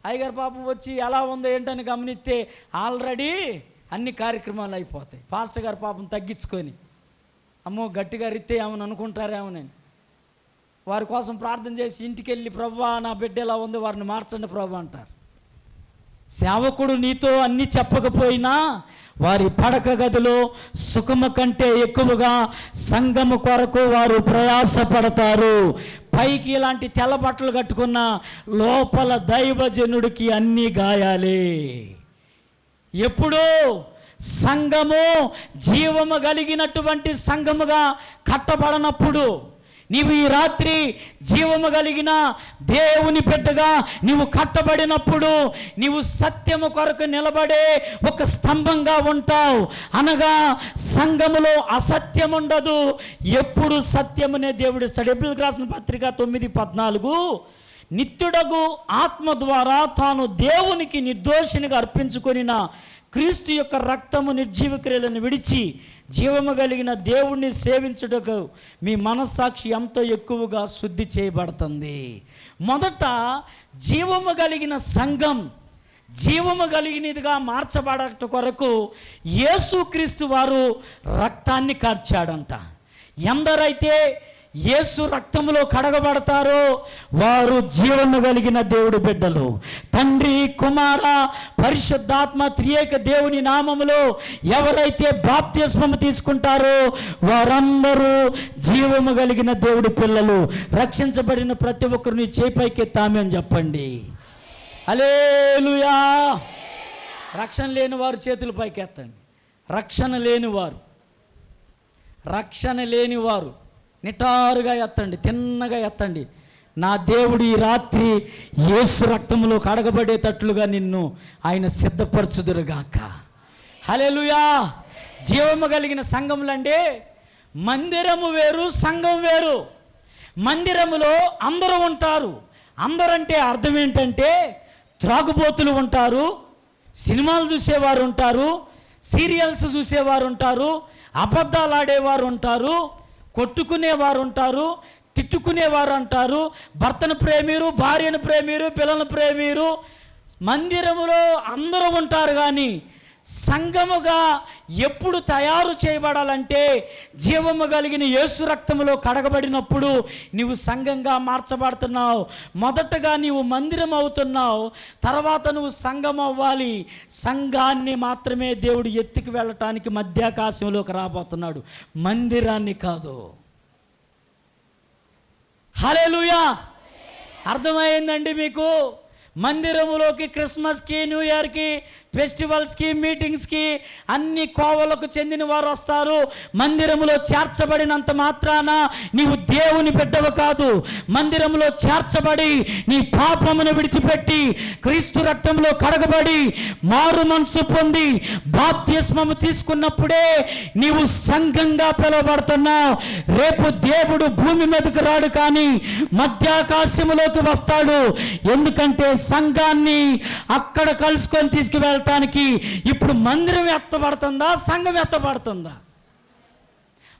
అయ్యగారు పాపం వచ్చి ఎలా ఉందో ఏంటని గమనిస్తే ఆల్రెడీ అన్ని కార్యక్రమాలు అయిపోతాయి. పాస్టర్ గారు పాపం తగ్గించుకొని, అమ్మో గట్టిగా రిత్తే ఏమని అనుకుంటారేమోనని వారి కోసం ప్రార్థన చేసి ఇంటికి వెళ్ళి, ప్రభువా నా బిడ్డ ఎలా ఉంది, వారిని మార్చండి ప్రభు అంటారు. సేవకుడు నీతో అన్ని చెప్పకపోయినా వారి పడక గదిలో సుఖము కంటే ఎక్కువగా సంఘము కొరకు వారు ప్రయాసపడతారు. పైకి ఇలాంటి తెల్ల బట్టలు కట్టుకున్న లోపల దైవజనుడికి అన్ని గాయాలే. ఎప్పుడూ సంఘము జీవము కలిగినటువంటి సంఘముగా కట్టబడనప్పుడు, నీవు ఈ రాత్రి జీవము కలిగిన దేవుని బిడ్డగా నీవు కట్టబడినప్పుడు నీవు సత్యము కొరకు నిలబడే ఒక స్తంభంగా ఉంటావు. అనగా సంఘములో అసత్యం ఉండదు, ఎప్పుడు సత్యమునే దేవుడు ఇస్తాడు. ఎబ్రిల్కి రాసిన పత్రిక 9:14, నిత్యుడగు ఆత్మ ద్వారా తాను దేవునికి నిర్దోషినిగా అర్పించుకొనిన క్రీస్తు యొక్క రక్తము నిర్జీవ క్రియలను విడిచి జీవము కలిగిన దేవుణ్ణి సేవించుటకు మీ మనస్సాక్షి ఎంతో ఎక్కువగా శుద్ధి చేయబడుతుంది. మొదట జీవము కలిగిన సంఘం జీవము కలిగినదిగా మార్చబడట కొరకు యేసుక్రీస్తు వారు రక్తాన్ని కార్చాడంట. ఎందరైతే యేసు రక్తములో కడగబడతారో వారు జీవము కలిగిన దేవుడి బిడ్డలు. తండ్రి, కుమార, పరిశుద్ధాత్మ త్రియేక దేవుని నామములో ఎవరైతే బాప్తిస్మము తీసుకుంటారో వారందరూ జీవము కలిగిన దేవుడి పిల్లలు. రక్షించబడిన ప్రతి ఒక్కరిని చేపైకి తామని చెప్పండి. హల్లెలూయా. రక్షణ లేని వారు చేతులు పైకి ఎత్తండి. రక్షణ లేనివారు నిటారుగా ఎత్తండి, తిన్నగా ఎత్తండి. నా దేవుడు ఈ రాత్రి యేసు రక్తంలో కడగబడేటట్లుగా నిన్ను ఆయన సిద్ధపరచుదురుగాక. హల్లెలూయా. జీవము కలిగిన సంఘములంటే మందిరము వేరు, సంఘం వేరు. మందిరములో అందరూ ఉంటారు. అందరంటే అర్థం ఏంటంటే త్రాగుబోతులు ఉంటారు, సినిమాలు చూసేవారు ఉంటారు, సీరియల్స్ చూసేవారు ఉంటారు, అబద్ధాలు ఆడేవారు ఉంటారు, కొట్టుకునేవారు ఉంటారు, తిట్టుకునేవారు అంటారు, భర్తను ప్రేమీరు, భార్యను ప్రేమీరు, పిల్లలను ప్రేమీరు. మందిరములో అందరూ ఉంటారు. కానీ సంఘముగా ఎప్పుడు తయారు చేయబడాలంటే జీవము కలిగిన యేసు రక్తములో కడగబడినప్పుడు నీవు సంఘంగా మార్చబడుతున్నావు. మొదటగా నీవు మందిరం అవుతున్నావు, తర్వాత నువ్వు సంఘం అవ్వాలి. సంఘాన్ని మాత్రమే దేవుడు ఎత్తుకు వెళ్ళటానికి మధ్యాకాశంలోకి రాబోతున్నాడు, మందిరాన్ని కాదు. హల్లెలూయా. అర్థమైందండి మీకు? మందిరములోకి క్రిస్మస్కి, న్యూ ఇయర్కి, ఫెస్టివల్స్కి, మీటింగ్స్కి అన్ని కోవలకు చెందిన వారు వస్తారు. మందిరములో చేర్చబడినంత మాత్రాన నీవు దేవుని బిడ్డవు కాదు. మందిరములో చేర్చబడి నీ పాపమును విడిచిపెట్టి క్రీస్తు రక్తంలో కడగబడి మారు మనసు పొంది బాప్తిస్మము తీసుకున్నప్పుడే నీవు సంఘంగా పిలువబడుతున్నావు. రేపు దేవుడు భూమి మీదకు రాడు, కానీ మధ్యాకాశములోకి వస్తాడు. ఎందుకంటే సంఘాన్ని అక్కడ కలుసుకొని తీసుకువెళ్ళటానికి ఇప్పుడు మందిరం ఎత్తబడుతుందా, సంఘం ఎత్తబడుతుందా?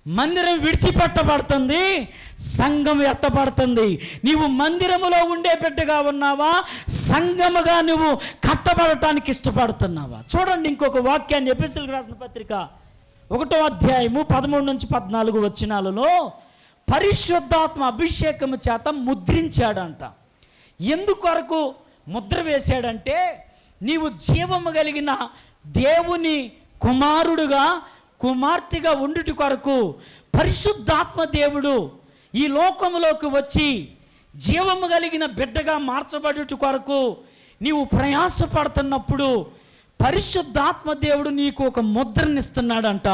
మందిరం విడిచిపెట్టబడుతుంది, సంఘం ఎత్తబడుతుంది. నీవు మందిరములో ఉండే బిడ్డగా ఉన్నావా, సంఘముగా నువ్వు కట్టబడటానికి ఇష్టపడుతున్నావా? చూడండి ఇంకొక వాక్యాన్ని, ఎఫెసీయులకు రాసిన పత్రిక 1వ అధ్యాయము 13-14 వచనాలలో పరిశుద్ధాత్మ అభిషేకము చేత ముద్రించాడంట. ఎందుకొరకు ముద్ర వేశాడంటే నీవు జీవము కలిగిన దేవుని కుమారుడుగా, కుమార్తెగా ఉండుట కొరకు పరిశుద్ధాత్మ దేవుడు ఈ లోకములోకి వచ్చి జీవము కలిగిన బిడ్డగా మార్చబడుట కొరకు నీవు ప్రయాసపడుతున్నప్పుడు పరిశుద్ధాత్మ దేవుడు నీకు ఒక ముద్రనిస్తున్నాడంట.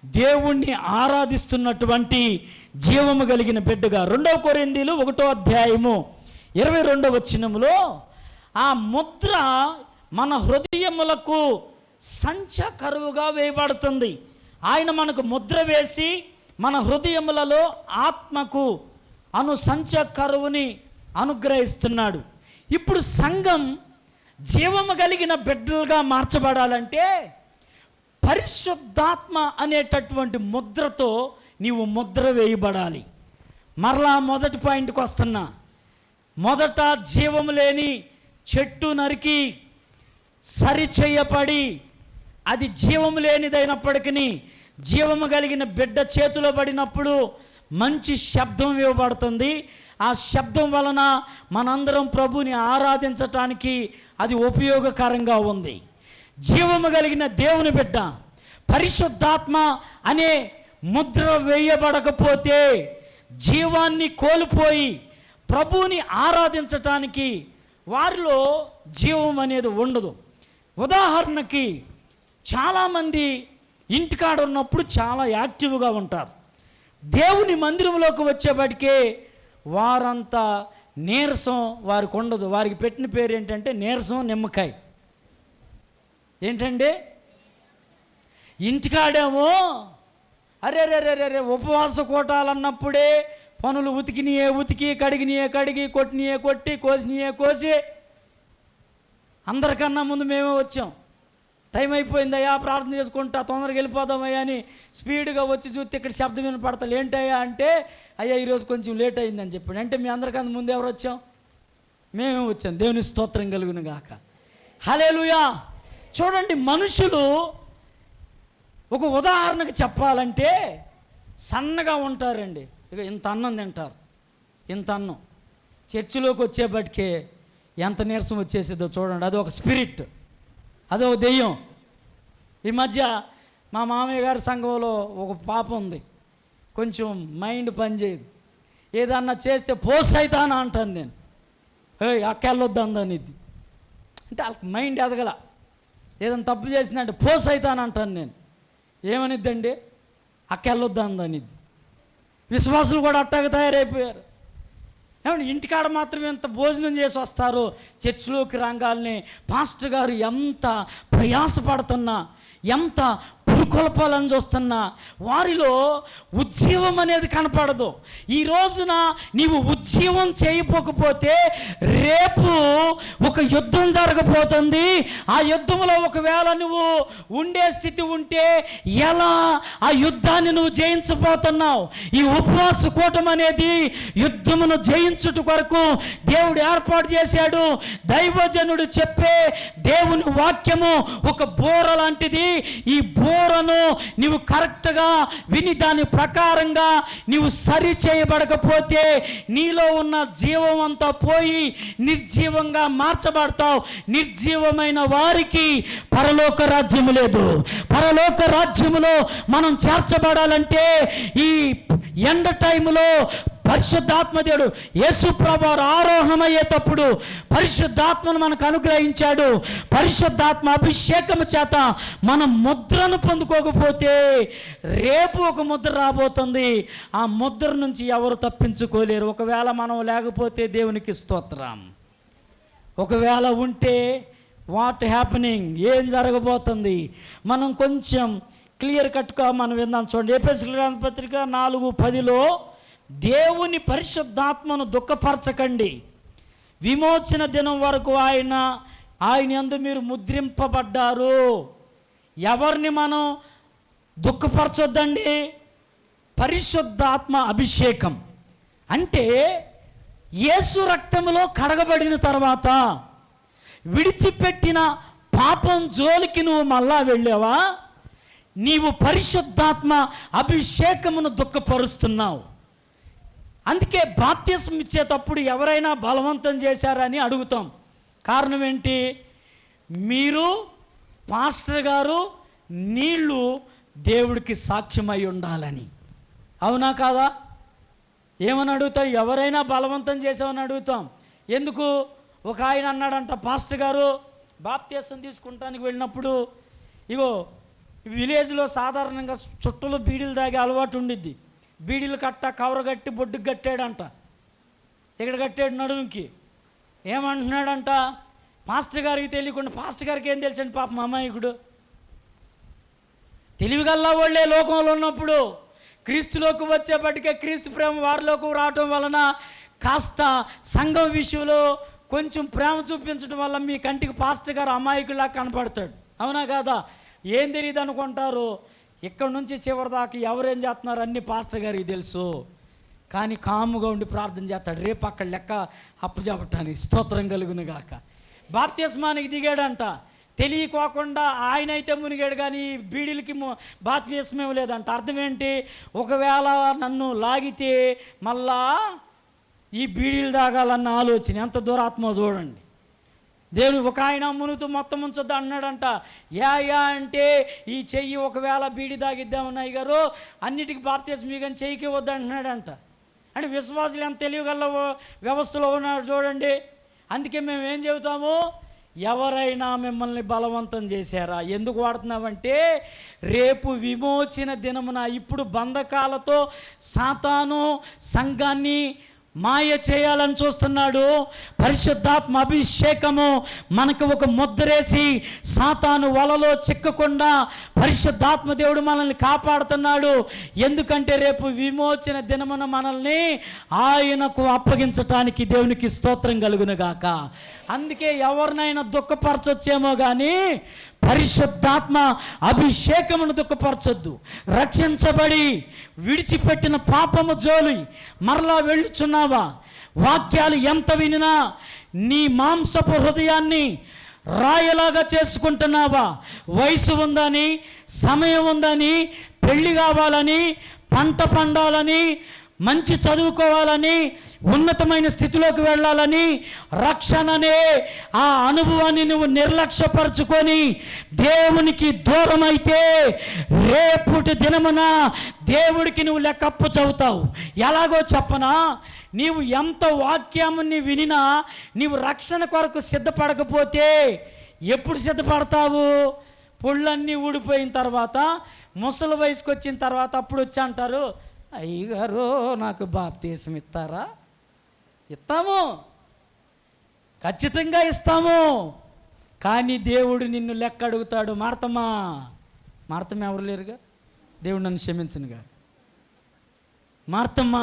దేవుణ్ణి ఆరాధిస్తున్నటువంటి జీవము కలిగిన బిడ్డగా. 2వ కొరింథీయులు 1వ అధ్యాయము 22వ వచనములో ఆ ముద్ర మన హృదయములకు సంచకరువుగా వేయబడుతుంది. ఆయన మనకు ముద్ర వేసి మన హృదయములలో ఆత్మకు సంచకరువుని అనుగ్రహిస్తున్నాడు. ఇప్పుడు సంఘం జీవము కలిగిన బిడ్డలుగా మార్చబడాలంటే పరిశుద్ధాత్మ అనేటటువంటి ముద్రతో నీవు ముద్ర వేయబడాలి. మరలా మొదటి పాయింట్కి వస్తున్నా. మొదట జీవము లేని చెట్టు నరికి సరిచేయబడి అది జీవము లేనిదైనప్పటికీ జీవము కలిగిన బిడ్డ చేతిలో పడినప్పుడు మంచి శబ్దం ఇవ్వబడుతుంది. ఆ శబ్దం వలన మనందరం ప్రభుని ఆరాధించటానికి అది ఉపయోగకరంగా ఉంది. జీవము కలిగిన దేవుని బిడ్డ పరిశుద్ధాత్మ అనే ముద్ర వేయబడకపోతే జీవాన్ని కోల్పోయి ప్రభువుని ఆరాధించటానికి వారిలో జీవం అనేది ఉండదు. ఉదాహరణకి చాలామంది ఇంటికాడ ఉన్నప్పుడు చాలా యాక్టివ్గా ఉంటారు. దేవుని మందిరంలోకి వచ్చేప్పటికే వారంతా నీరసం వారికి ఉండదు. వారికి పెట్టిన పేరు ఏంటంటే నీరసం నిమ్మకాయ. ఏంటండి, ఇంటికాడేమో అరే రే రే రే ఉపవాస కోటాలన్నప్పుడే పనులు ఉతికినియే ఉతికి, కడిగినియే కడిగి, కొట్టినియే కొట్టి, కోసినియే కోసి, అందరికన్నా ముందు మేమే వచ్చాం. టైం అయిపోయిందయ్యా, ప్రార్థన చేసుకుంటా తొందరగా వెళ్ళిపోదామయ్యా అని స్పీడ్గా వచ్చి చూస్తే ఇక్కడ శబ్దం వినపడతారు. ఏంటయ్యా అంటే, అయ్యా ఈరోజు కొంచెం లేట్ అయిందని చెప్పాడు. అంటే మీ అందరికన్నా ముందు ఎవరు వచ్చాం? మేమే వచ్చాం. దేవుని స్తోత్రం కలుగును గాక. హల్లెలూయా. చూడండి, మనుషులు ఒక ఉదాహరణకు చెప్పాలంటే సన్నగా ఉంటారండి. ఇక ఇంత అన్నం తింటారు, ఇంత అన్నం. చర్చిలోకి వచ్చేపటికే ఎంత నీరసం వచ్చేసిద్దో చూడండి. అది ఒక స్పిరిట్, అది ఒక దెయ్యం. ఈ మధ్య మా మామయ్య గారి సంఘంలో ఒక పాప ఉంది, కొంచెం మైండ్ పనిచేయదు. ఏదన్నా చేస్తే పోస్ అవుతానా అంటాను నేను. అక్కెళ్ళొద్దని ఇది అంటే వాళ్ళకి మైండ్ ఎదగల. ఏదైనా తప్పు చేసిందంటే పోస్ అవుతానంటాను నేను. ఏమనిద్దండి? అక్కెళ్ళొద్దానిద్ది. విశ్వాసులు కూడా అట్టాగా తయారైపోయారు. ఏమంటే ఇంటికాడ మాత్రం ఎంత భోజనం చేసి వస్తారు, చర్చిలోకి రాగాల్ని పాస్టర్ గారు ఎంత ప్రయాసపడుతున్నా, ఎంత పురుకొల్పాలని చూస్తున్నా వారిలో ఉజ్జీవం అనేది కనపడదు. ఈ రోజున నీవు ఉజ్జీవం చేయకపోతే రేపు ఒక యుద్ధం జరగబోతుంది. ఆ యుద్ధంలో ఒకవేళ నువ్వు ఉండే స్థితి ఉంటే ఎలా ఆ యుద్ధాన్ని నువ్వు జయించబోతున్నావు? ఈ ఉపవాస కూటం అనేది యుద్ధమును జయించుట కొరకు దేవుడు ఏర్పాటు చేశాడు. దైవజనుడు చెప్పే దేవుని వాక్యము ఒక బోర లాంటిది. ఈ బోరను నీవు కరెక్ట్గా విని దాని ప్రకారంగా నీవు సరి చేయబడకపోతే నీలో ఉన్న జీవం అంతా పోయి నిర్జీవంగా మార్చబడతావు. నిర్జీవమైన వారికి పరలోక రాజ్యము లేదు. పరలోక రాజ్యములో మనం చేర్చబడాలంటే ఈ ఎండ టైములో పరిశుద్ధాత్మ దేవుడు యేసు ప్రభువారు ఆరోహణమయ్యేటప్పుడు పరిశుద్ధాత్మను మనకు అనుగ్రహించాడు. పరిశుద్ధాత్మ అభిషేకము చేత మనం ముద్రను పొందుకోకపోతే రేపు ఒక ముద్ర రాబోతుంది. ఆ ముద్ర నుంచి ఎవరు తప్పించుకోలేరు. ఒకవేళ మనం లేకపోతే దేవునికి స్తోత్రం. ఒకవేళ ఉంటే వాట్ హ్యాపెనింగ్, ఏం జరగబోతుంది మనం కొంచెం క్లియర్ కట్గా మనం విందాం. చూడండి, ఎఫెసీయుల పత్రిక 4:10లో దేవుని పరిశుద్ధాత్మను దుఃఖపరచకండి, విమోచన దినం వరకు ఆయన యందు మీరు ముద్రింపబడ్డారు. ఎవరిని మనం దుఃఖపరచొద్దండి? పరిశుద్ధాత్మ అభిషేకం అంటే యేసు రక్తములో కడగబడిన తర్వాత విడిచిపెట్టిన పాపం జోలికి నువ్వు మళ్ళా వెళ్ళావా? నీవు పరిశుద్ధాత్మ అభిషేకమును దుఃఖపరుస్తున్నావు. అందుకే బాప్తిస్మం ఇచ్చేటప్పుడు ఎవరైనా బలవంతం చేశారని అడుగుతాం. కారణం ఏంటి? మీరు పాస్టర్ గారు నీళ్ళు దేవుడికి సాక్ష్యమై ఉండాలని. అవునా కాదా? ఏమని అడుగుతాం? ఎవరైనా బలవంతం చేసామని అడుగుతాం. ఎందుకు? ఒక ఆయన అన్నాడంట, పాస్టర్ గారు బాప్తిస్మం తీసుకుంటానికి వెళ్ళినప్పుడు, ఇగో విలేజ్లో సాధారణంగా చుట్టలు బీడీలు తాగే అలవాటు ఉండిద్ది. బీడీలు కట్ట కవర కట్టి బొడ్డుకు కట్టాడంట. ఇక్కడ కట్టాడు నడుముకి. ఏమంటున్నాడంట? పాస్టర్ గారికి తెలియకుండా, పాస్టర్ గారికి ఏం తెలుసండి పాపం అమాయకుడు. తెలివిగల్లా వాళ్ళే లోకంలో ఉన్నప్పుడు క్రీస్తులోకి వచ్చేప్పటికే క్రీస్తు ప్రేమ వారిలోకి రావటం వలన కాస్త సంఘం విషయంలో కొంచెం ప్రేమ చూపించడం వల్ల మీ కంటికి పాస్టర్ గారు అమాయకులా కనపడతాడు. అవునా కాదా? ఏం తెలియదు అనుకుంటారు. ఇక్కడ నుంచి చివరి దాకా ఎవరేం చేస్తున్నారు అన్ని పాస్టర్ గారికి తెలుసు. కానీ కాముగా ఉండి ప్రార్థన చేస్తాడు, రేపు అక్కడ లెక్క అప్పచెప్పటానికి. స్తోత్రం కలుగును గాక. బాప్తిస్మానికి దిగాడంట, తెలియకోకుండా ఆయన అయితే మునిగాడు, కానీ బీడీలకి బాప్తిస్మం లేదంట. అర్థం ఏంటి? ఒకవేళ నన్ను లాగితే మళ్ళా ఈ బీడీలు తాగాలన్న ఆలోచన ఎంత దురాత్మ చూడండి. దేవుడు ఒక ఆయన మునుగుతూ మొత్తం ఉంచొద్దు అన్నాడంట. యా అంటే ఈ చెయ్యి ఒకవేళ బీడి తాగిద్దామన్న అయ్యగారు అన్నిటికీ భారతదేశం మీ కానీ చెయ్యికి వద్దు అంటున్నాడంట. అంటే విశ్వాసులు ఎంత తెలియగల వ్యవస్థలో ఉన్నారు చూడండి. అందుకే మేము ఏం చెబుతాము, ఎవరైనా మిమ్మల్ని బలవంతం చేశారా? ఎందుకు వాడుతున్నామంటే రేపు విమోచన దినమున ఇప్పుడు బంధకాలతో సాతాను సంఘాన్ని మాయ చేయాలని చూస్తున్నాడు. పరిశుద్ధాత్మ అభిషేకము మనకు ఒక ముద్రేసి సాతాను వలలో చిక్కకుండా పరిశుద్ధాత్మ దేవుడు మనల్ని కాపాడుతున్నాడు. ఎందుకంటే రేపు విమోచన దినమున మనల్ని ఆయనకు అప్పగించటానికి దేవునికి స్తోత్రం కలుగునుగాక. అందుకే ఎవరినైనా దుఃఖపరచొచ్చేమో కానీ పరిశుద్ధాత్మ అభిషేకమును దుఃఖపరచొద్దు. రక్షించబడి విడిచిపెట్టిన పాపము జోలి మరలా వెళ్ళుచున్నావా? వాక్యాలు ఎంత వినినా నీ మాంసపు హృదయాన్ని రాయలాగా చేసుకుంటున్నావా? వయసు ఉందని, సమయం ఉందని, పెళ్ళి కావాలని, పంట పండాలని, మంచి చదువుకోవాలని, ఉన్నతమైన స్థితిలోకి వెళ్ళాలని, రక్షణనే ఆ అనుభవాన్ని నువ్వు నిర్లక్ష్యపరచుకొని దేవునికి దూరం అయితే రేపుటి దినమున దేవుడికి నువ్వు లెక్కప్పు చదువుతావు. ఎలాగో చెప్పనా, నీవు ఎంత వాక్యాన్ని వినినా నీవు రక్షణ కొరకు సిద్ధపడకపోతే ఎప్పుడు సిద్ధపడతావు? పుళ్ళన్నీ ఊడిపోయిన తర్వాత, ముసలి వయసుకు వచ్చిన తర్వాత అప్పుడు వచ్చి అంటారు, అయ్యగారు నాకు బాప్తీసం ఇస్తారా? ఇస్తాము, ఖచ్చితంగా ఇస్తాము. కానీ దేవుడు నిన్ను లెక్క అడుగుతాడు. మార్తమ్మ ఎవరు లేరుగా, దేవుడు నన్ను క్షమించునుగా. మార్తమ్మ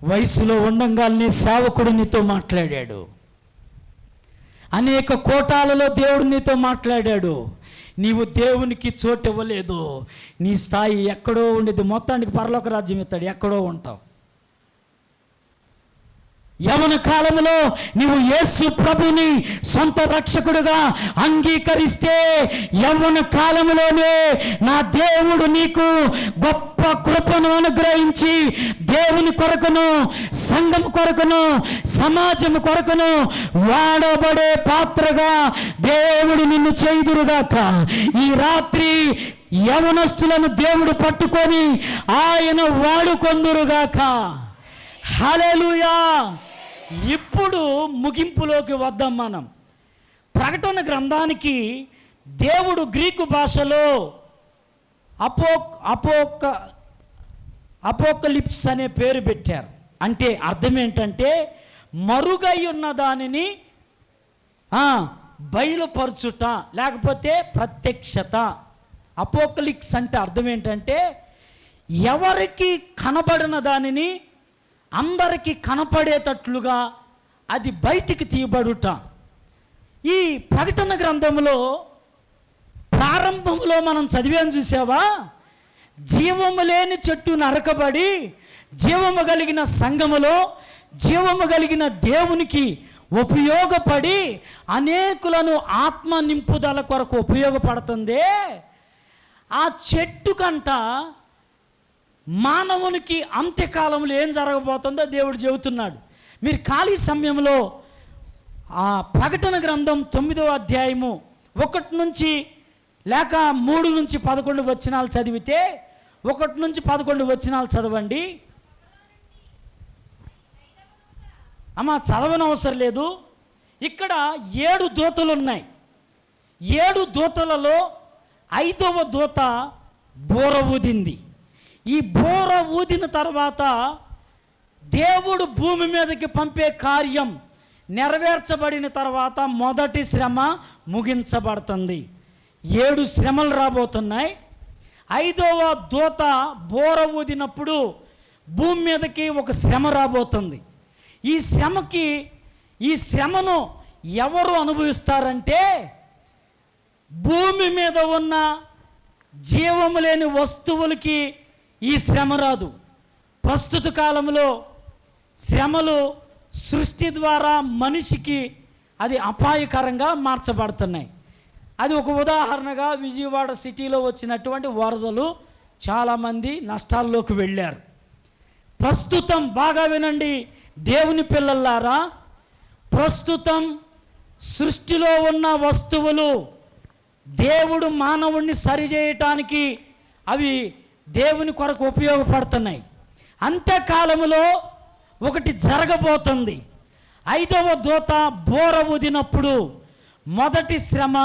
వయసులో ఉండంగానే సేవకుడు నీతో మాట్లాడాడు, అనేక కోటాలలో దేవుడు నీతో మాట్లాడాడు. నీవు దేవునికి చోటు ఇవ్వలేదు, నీ స్థాయి ఎక్కడో ఉండేది. మొత్తానికి పరలోక రాజ్యం ఇస్తాడు, ఎక్కడో ఉంటావు. యవన కాలంలో నీవు యేసు ప్రభుని సొంత రక్షకుడుగా అంగీకరిస్తే యవ్వన కాలంలోనే నా దేవుడు నీకు గొప్ప కృపను అనుగ్రహించి దేవుని కొరకును, సంఘం కొరకును, సమాజం కొరకును వాడబడే పాత్రగా దేవుడు నిన్ను చేయుదురుగాక. ఈ రాత్రి యవనస్తులను దేవుడు పట్టుకొని ఆయన వాడుకొందురుగాక. హల్లెలూయా. ఇప్పుడు ముగింపులోకి వద్దాం. మనం ప్రకటన గ్రంథానికి దేవుడు గ్రీకు భాషలో అపోకలిప్స్ అనే పేరు పెట్టారు. అంటే అర్థం ఏంటంటే మరుగై ఉన్న దానిని బయలుపరచుట, లేకపోతే ప్రత్యక్షత. అపోకలిప్స్ అంటే అర్థం ఏంటంటే ఎవరికి కనబడిన దానిని అందరికీ కనపడేటట్లుగా అది బయటికి తీయబడుట. ఈ ప్రకటన గ్రంథంలో ప్రారంభంలో మనం చదివాను చూసావా, జీవము లేని చెట్టు నరకబడి జీవము కలిగిన సంఘములో జీవము కలిగిన దేవునికి ఉపయోగపడి అనేకులను ఆత్మ నింపుదల కొరకు ఉపయోగపడుతుంది. ఆ చెట్టు కంట మానవునికి అంత్యకాలంలో ఏం జరగబోతుందో దేవుడు చెబుతున్నాడు. మీరు ఖాళీ సమయంలో ఆ ప్రకటన గ్రంథం 9వ అధ్యాయము 1 నుంచి లేక 3 నుంచి 11 వచనాలు చదివితే, 1 నుంచి 11 వచనాలు చదవండి. అమ్మా చదవనవసరం లేదు. ఇక్కడ 7 దూతలు ఉన్నాయి. 7 దూతలలో 5వ దూత బూర ఊదింది. ఈ బూర ఊదిన తర్వాత దేవుడు భూమి మీదకి పంపే కార్యం నెరవేర్చబడిన తర్వాత మొదటి శ్రమ ముగించబడుతుంది. 7 శ్రమలు రాబోతున్నాయి. 5వ దూత బూర ఊదినప్పుడు భూమి మీదకి ఒక శ్రమ రాబోతుంది. ఈ శ్రమను ఎవరు అనుభవిస్తారంటే భూమి మీద ఉన్న జీవము లేని వస్తువులకి ఈ శ్రమ రాదు. ప్రస్తుత కాలంలో శ్రమలు సృష్టి ద్వారా మనిషికి అది అపాయకరంగా మార్చబడుతున్నాయి. అది ఒక ఉదాహరణగా విజయవాడ సిటీలో వచ్చినటువంటి వరదలు చాలామంది నష్టాల్లోకి వెళ్ళారు. ప్రస్తుతం బాగా వినండి దేవుని పిల్లలారా, ప్రస్తుతం సృష్టిలో ఉన్న వస్తువులు దేవుడు మానవుణ్ణి సరిచేయటానికి అవి దేవుని కొరకు ఉపయోగపడుతున్నాయి. అంత్యకాలములో ఒకటి జరగబోతుంది. 5వ దూత బోర ఊదినప్పుడు మొదటి శ్రమ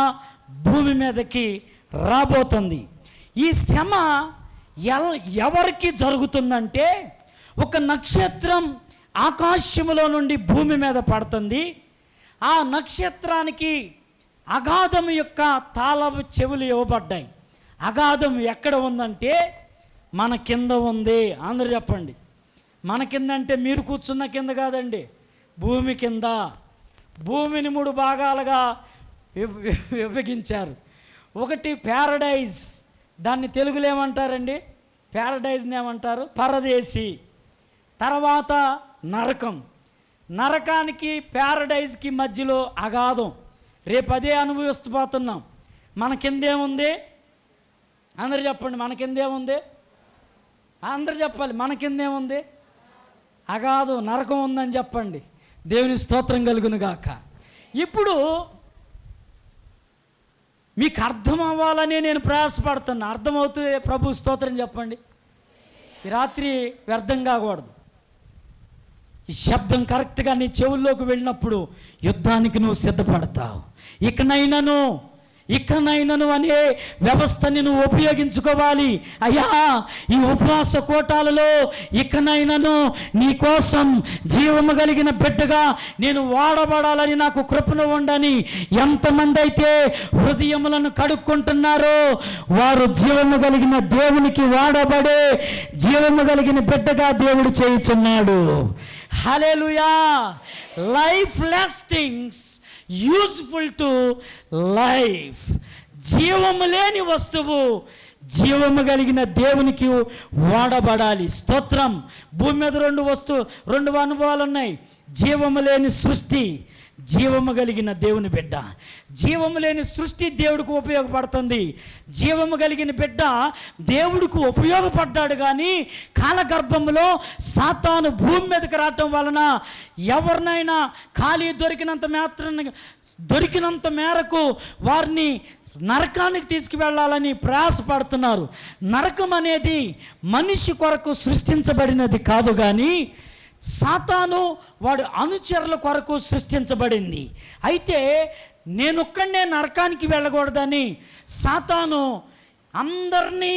భూమి మీదకి రాబోతుంది. ఈ శ్రమ ఎవరికి జరుగుతుందంటే, ఒక నక్షత్రం ఆకాశములో నుండి భూమి మీద పడుతుంది. ఆ నక్షత్రానికి అగాధం యొక్క తాళపు చెవులు ఇవ్వబడ్డాయి. అగాధం ఎక్కడ ఉందంటే మన కింద ఉంది. అందరూ చెప్పండి. మన కింద అంటే మీరు కూర్చున్న కింద కాదండి, భూమి కింద. భూమిని 3 భాగాలుగా విభజించారు. ఒకటి ప్యారడైజ్, దాన్ని తెలుగులో ఏమంటారండి? ప్యారడైజ్ని ఏమంటారు? పరదేశి. తర్వాత నరకం. నరకానికి ప్యారడైజ్కి మధ్యలో అగాధం. రేపు అదే అనుభవిస్తుపోతున్నాం. మన కిందేముంది? అందరు చెప్పండి. మన కిందేముంది? అందరు చెప్పాలి. మన కిందేముంది? అగాధం, నరకం ఉందని చెప్పండి. దేవుని స్తోత్రం కలుగును గాక. ఇప్పుడు మీకు అర్థం అవ్వాలని నేను ప్రయాసపడుతున్నా. అర్థమవుతుంది ప్రభు స్తోత్రం చెప్పండి. ఈ రాత్రి వ్యర్థం కాకూడదు. ఈ శబ్దం కరెక్ట్గా నీ చెవుల్లోకి వెళ్ళినప్పుడు యుద్ధానికి నువ్వు సిద్ధపడతావు. ఇకనైనను అనే వ్యవస్థని నువ్వు ఉపయోగించుకోవాలి. అయ్యా, ఈ ఉపవాస కోటాలలో ఇకనైనను నీ కోసం జీవము కలిగిన బిడ్డగా నేను వాడబడాలని నాకు కృపను ఉండని ఎంతమంది అయితే హృదయములను కడుక్కుంటున్నారో వారు జీవము కలిగిన దేవునికి వాడబడే జీవము కలిగిన బిడ్డగా దేవుడు చేయుచున్నాడు. Hallelujah. Life lastings useful to life. జీవము లేని వస్తువు జీవము కలిగిన దేవునికి వాడబడాలి. స్తోత్రం. భూమి మీద రెండు అనుభవాలు ఉన్నాయి. జీవము లేని సృష్టి, జీవము కలిగిన దేవుని బిడ్డ. జీవము లేని సృష్టి దేవుడికి ఉపయోగపడుతుంది. జీవము కలిగిన బిడ్డ దేవుడికి ఉపయోగపడ్డాడు. కానీ కాలగర్భంలో సాతాను భూమి మీదకి రావటం వలన ఎవరినైనా ఖాళీ దొరికినంత మేరకు వారిని నరకానికి తీసుకువెళ్ళాలని ప్రయాసపడుతున్నారు. నరకం అనేది మనిషి కొరకు సృష్టించబడినది కాదు, కానీ సాతాను వాడు అనుచరుల కొరకు సృష్టించబడింది. అయితే నేనొక్కడే నరకానికి వెళ్ళకూడదని సాతాను అందరినీ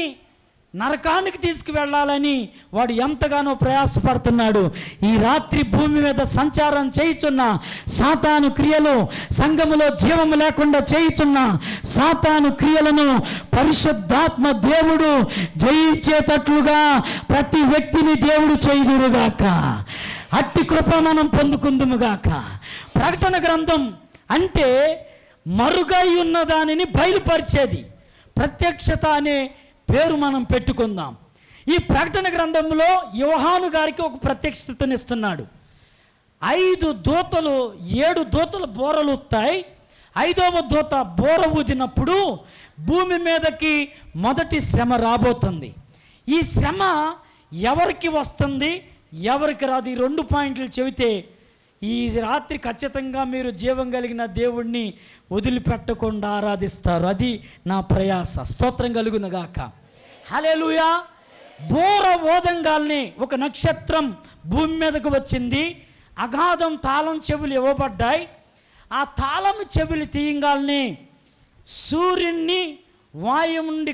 నరకానికి తీసుకువెళ్ళాలని వాడు ఎంతగానో ప్రయాసపడుతున్నాడు. ఈ రాత్రి భూమి మీద సంచారం చేయుచున్న సాతాను క్రియలు, సంఘములో జీవము లేకుండా చేయుచున్న సాతాను క్రియలను పరిశుద్ధాత్మ దేవుడు జయించేటట్లుగా ప్రతి వ్యక్తిని దేవుడు చేయుదురుగాక. అట్టి కృప మనం పొందుకుందుముగాక. ప్రకటన గ్రంథం అంటే మరుగై ఉన్న దానిని బయలుపరిచేది. ప్రత్యక్షత అనే పేరు మనం పెట్టుకుందాం. ఈ ప్రకటన గ్రంథంలో యోహాను గారికి ఒక ప్రత్యక్షతనిస్తున్నాడు. 7 దూతలు బోరలుతాయి. 5వ దూత బోర ఊదినప్పుడు భూమి మీదకి మొదటి శ్రమ రాబోతుంది. ఈ శ్రమ ఎవరికి వస్తుంది, ఎవరికి రాదు? ఈ 2 పాయింట్లు చెబితే ఈ రాత్రి ఖచ్చితంగా మీరు జీవం కలిగిన దేవుణ్ణి వదిలిపెట్టకుండా ఆరాధిస్తారు. అది నా ప్రయాస. స్తోత్రం కలుగునుగాక. హల్లెలూయా. బోర ఓదంగాల్ని ఒక నక్షత్రం భూమి మీదకు వచ్చింది. అగాధం తాళం చెవులు ఇవ్వబడ్డాయి. ఆ తాళం చెవులు తీయంగాల్ని సూర్యున్ని వాయువు నుండి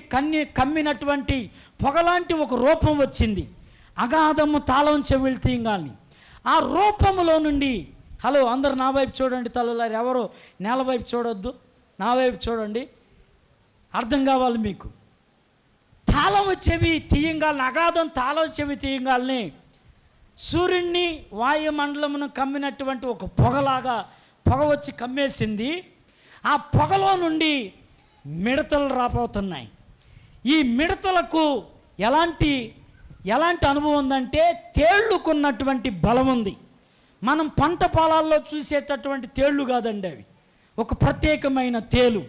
కమ్మినటువంటి పొగలాంటి ఒక రూపం వచ్చింది. అగాధము తాళం చెవులు తీయంగాల్ని ఆ రూపములో నుండి, హలో అందరు నా వైపు చూడండి, తల్లులారు ఎవరు నేల వైపు చూడొద్దు, నా వైపు చూడండి, అర్థం కావాలి మీకు. తాళం చెవి తీయంగాలని, అగాధం తాళం చెవి తీయంగాలని సూర్యుడిని వాయుమండలమును కమ్మినటువంటి ఒక పొగ వచ్చి కమ్మేసింది. ఆ పొగలో నుండి మిడతలు రాబోతున్నాయి. ఈ మిడతలకు ఎలాంటి అనుభవం ఉందంటే తేళ్లుకున్నటువంటి బలం ఉంది. మనం పంట పొలాల్లో చూసేటటువంటి తేళ్ళు కాదండి, అవి ఒక ప్రత్యేకమైన తేలు.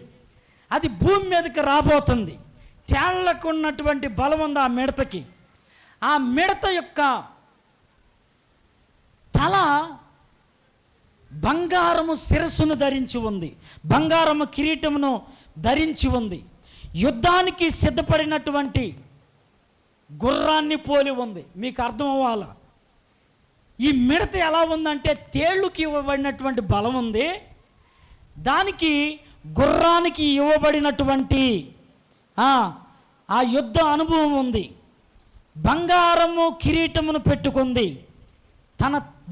అది భూమి మీదకి రాబోతుంది. తేళ్లకు ఉన్నటువంటి బలం ఉంది ఆ మిడతకి. ఆ మిడత యొక్క తల బంగారము శిరస్సును ధరించి ఉంది, బంగారము కిరీటమును ధరించి ఉంది. యుద్ధానికి సిద్ధపడినటువంటి గుర్రాన్ని పోలి ఉంది. మీకు అర్థం అవ్వాలా? ఈ మిడత ఎలా ఉందంటే తేళ్ళుకి ఇవ్వబడినటువంటి బలం ఉంది, దానికి గుర్రానికి ఇవ్వబడినటువంటి ఆ యుద్ధ అనుభవం ఉంది. బంగారము కిరీటమును పెట్టుకుంది,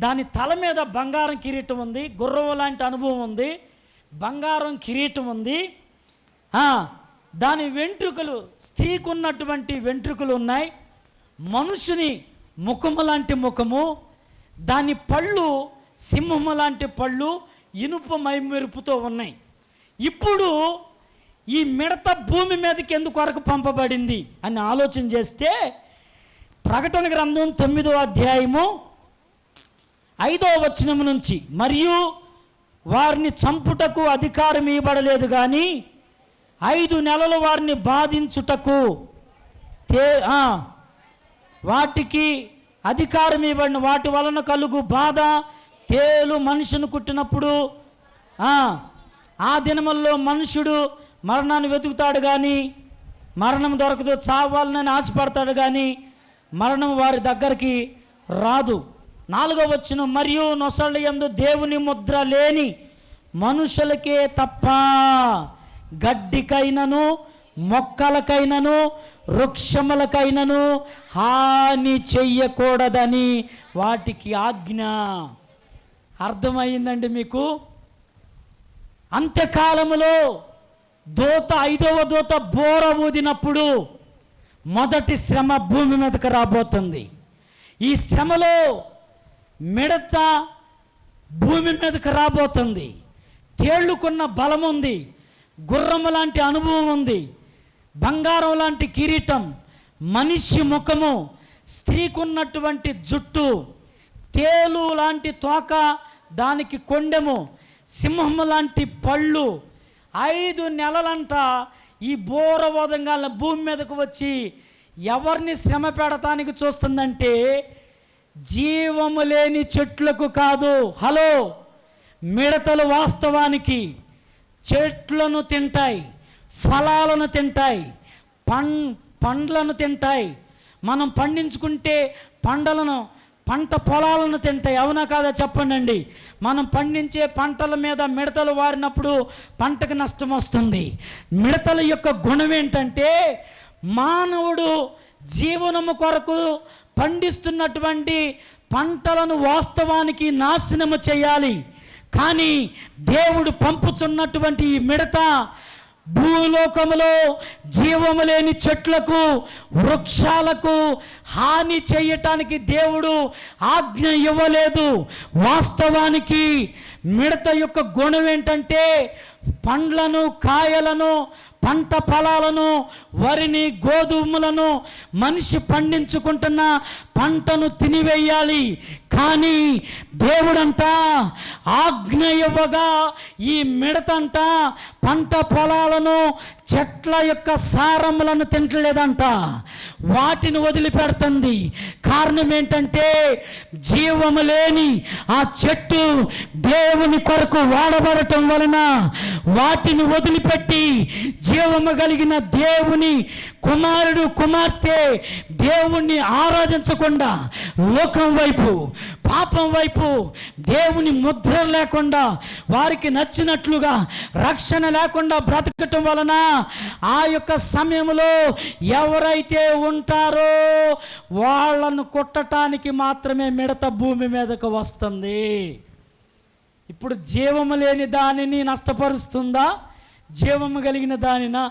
దాని తల మీద బంగారం కిరీటం ఉంది, గుర్రం లాంటి అనుభవం ఉంది, బంగారం కిరీటం ఉంది. దాని వెంట్రుకలు, స్త్రీకి ఉన్నటువంటి వెంట్రుకలు ఉన్నాయి. మనుషుని ముఖము లాంటి ముఖము, దాని పళ్ళు సింహము లాంటి పళ్ళు, ఇనుప మైమెరుపుతో ఉన్నాయి. ఇప్పుడు ఈ మిడత భూమి మీదకి ఎందుకొరకు పంపబడింది అని ఆలోచన చేస్తే, ప్రకటన గ్రంథం 9వ అధ్యాయము 5వ వచనం నుంచి, మరియు వారిని చంపుటకు అధికారం ఇవ్వబడలేదు కానీ 5 నెలలు వారిని బాధించుటకు వాటికి అధికారం ఇవ్వబడిన, వాటి వలన కలుగు బాధ, తేలు మనుషుని కుట్టినప్పుడు ఆ దినముల్లో మనుషుడు మరణాన్ని వెతుకుతాడు కానీ మరణం దొరకదు, చావాలని ఆశపడతాడు కానీ మరణం వారి దగ్గరికి రాదు. 4వ వచనం, మరియు నొసళ్ళ యందు దేవుని ముద్ర లేని మనుషులకే తప్ప గడ్డికైనను మొక్కలకైనను వృక్షములకైనను హాని చెయ్యకూడదని వాటికి ఆజ్ఞ. అర్థమైందండి మీకు? అంత్యకాలములో దూత, 5వ దూత బోర ఊదినప్పుడు మొదటి శ్రమ భూమి మీదకి రాబోతుంది. ఈ శ్రమలో మిడత భూమి మీదకి రాబోతుంది. తేళ్లుకున్న బలం ఉంది, గుర్రము లాంటి అనుభవం ఉంది, బంగారం లాంటి కిరీటం, మనిషి ముఖము, స్త్రీకి ఉన్నటువంటి జుట్టు, తేలు లాంటి తోక, దానికి కొండెము, సింహము లాంటి పళ్ళు. 5 నెలలంట ఈ బోరవోదంగా భూమి మీదకు వచ్చి ఎవరిని శ్రమ పెడతానికి చూస్తుందంటే జీవము లేని చెట్లకు కాదు. హలో, మిడతలు వాస్తవానికి చెట్లను తింటాయి, ఫలాలను తింటాయి, పండ్లను తింటాయి. మనం పండించుకుంటే పంట పొలాలను తింటాయి. అవునా కాదా చెప్పండి. మనం పండించే పంటల మీద మిడతలు వారినప్పుడు పంటకు నష్టం వస్తుంది. మిడతల యొక్క గుణం ఏంటంటే, మానవుడు జీవనము కొరకు పండిస్తున్నటువంటి పంటలను వాస్తవానికి నాశనము చేయాలి. కానీ దేవుడు పంపుచున్నటువంటి ఈ మిడత భూలోకములో జీవము లేని చెట్లకు, వృక్షాలకు హాని చేయటానికి దేవుడు ఆజ్ఞ ఇవ్వలేదు. వాస్తవానికి మిడత యొక్క గుణం ఏంటంటే, పండ్లను, కాయలను, పంట ఫలాలను, వరిని, గోధుమలను, మనిషి పండించుకుంటున్న పంటను తినివేయాలి. కానీ దేవుడంట ఆజ్ఞ ఇవ్వగా ఈ మిడతంట పంట పొలాలను, చెట్ల యొక్క సారములను తింటలేదంట, వాటిని వదిలిపెడుతుంది. కారణం ఏంటంటే, జీవము లేని ఆ చెట్టు దేవుని కొరకు వాడబడటం వలన వాటిని వదిలిపెట్టి జీవము కలిగిన దేవుని కుమారుడు, కుమార్తె దేవుణ్ణి ఆరాధించకుండా లోకం వైపు, పాపం వైపు, దేవుని ముద్ర లేకుండా, వారికి నచ్చినట్లుగా రక్షణ లేకుండా బ్రతకటం వలన ఆ యొక్క సమయంలో ఎవరైతే ఉంటారో వాళ్ళను కొట్టడానికి మాత్రమే మిడత భూమి మీదకు వస్తుంది. ఇప్పుడు జీవము లేని దానిని నష్టపరుస్తుందా, జీవము కలిగిన దానినా?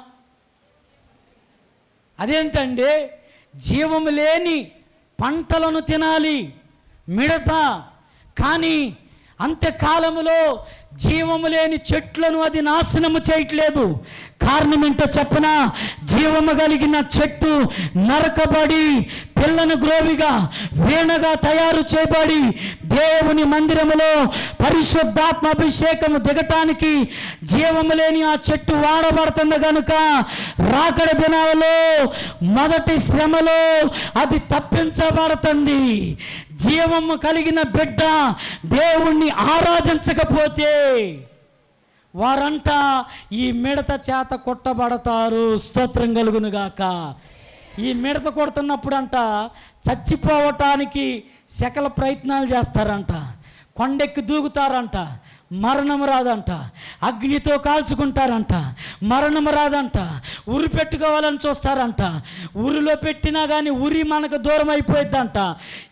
అదేంటండి, జీవము లేని పంటలను తినాలి మిడత, కానీ అంత్యకాలములో జీవము లేని చెట్లను అది నాశనము చేయట్లేదు. కారణం ఏంటో చెప్పనా? జీవము కలిగిన చెట్టు నరకబడి పిల్లను గ్రోవిగా వీణగా తయారు చేయబడి దేవుని మందిరములో పరిశుద్ధాత్మ అభిషేకము దిగటానికి జీవము లేని ఆ చెట్టు వాడబడుతుంది కనుక రాకడ దినాలలో మొదటి శ్రమలో అది తప్పించబడుతుంది. జీవము కలిగిన బిడ్డ దేవుణ్ణి ఆరాధించకపోతే వారంతా ఈ మిడత చేత కొట్టబడతారు. స్తోత్రం కలుగునుగాక. ఈ మిడత కొడుతున్నప్పుడు అంట చచ్చిపోవటానికి సకల ప్రయత్నాలు చేస్తారంట, కొండెక్కి దూకుతారంట, మరణం రాదంట. అగ్నితో కాల్చుకుంటారంట, మరణం రాదంట. ఉరి పెట్టుకోవాలని చూస్తారంట, ఉరిలో పెట్టినా కానీ ఉరి మనకు దూరం అయిపోయిద్దంట.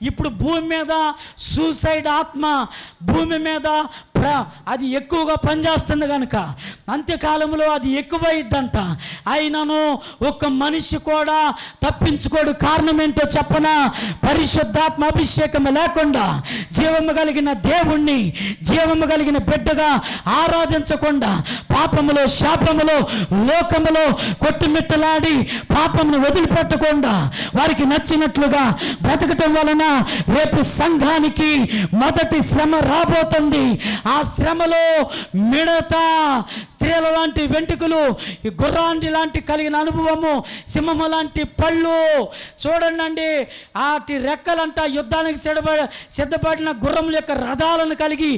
ఇప్పుడు భూమి మీద సూసైడ్ ఆత్మ భూమి మీద అది ఎక్కువగా పనిచేస్తుంది కనుక అంత్యకాలంలో అది ఎక్కువైద్దంట. అయినను ఒక్క మనిషి కూడా తప్పించుకోడు. కారణం ఏంటో చెప్పనా? పరిశుద్ధాత్మ అభిషేకం లేకుండా జీవము కలిగిన దేవుణ్ణి జీవము కలిగిన బిడ్డగా ఆరాధించకుండా పాపములో శాపములో లోకములో కొట్టుమిట్టలాడి పాపమును వదిలిపెట్టకుండా వారికి నచ్చినట్లుగా బ్రతకటం వలన రేపు సంఘానికి మొదటి శ్రమ రాబోతుంది. ఆ శ్రమలో మిడత, స్త్రీల లాంటి వెంట్రుకలు, గుర్రాంటి లాంటి కలిగిన అనుభవము, సింహము లాంటి పళ్ళు, చూడండి వాటి రెక్కలంట యుద్ధానికి సిద్ధపడిన గుర్రముల యొక్క రథాలను కలిగి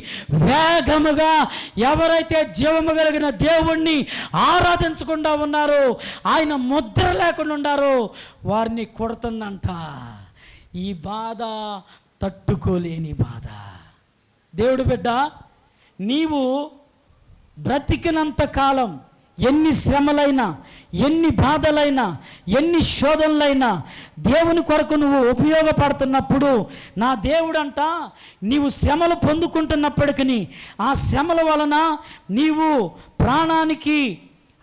వేగముగా ఎవరైతే జీవము కలిగిన దేవుణ్ణి ఆరాధించకుండా ఉన్నారో, ఆయన ముద్ర లేకుండా ఉన్నారో వారిని కొడుతుందంట. ఈ బాధ తట్టుకోలేని బాధ. దేవుడు బిడ్డ, నీవు బ్రతికినంత కాలం ఎన్ని శ్రమలైనా, ఎన్ని బాధలైనా, ఎన్ని శోధనలైనా దేవుని కొరకు నువ్వు ఉపయోగపడుతున్నప్పుడు నా దేవుడంట నీవు శ్రమలు పొందుకుంటున్నప్పటికీ ఆ శ్రమల వలన నీవు ప్రాణానికి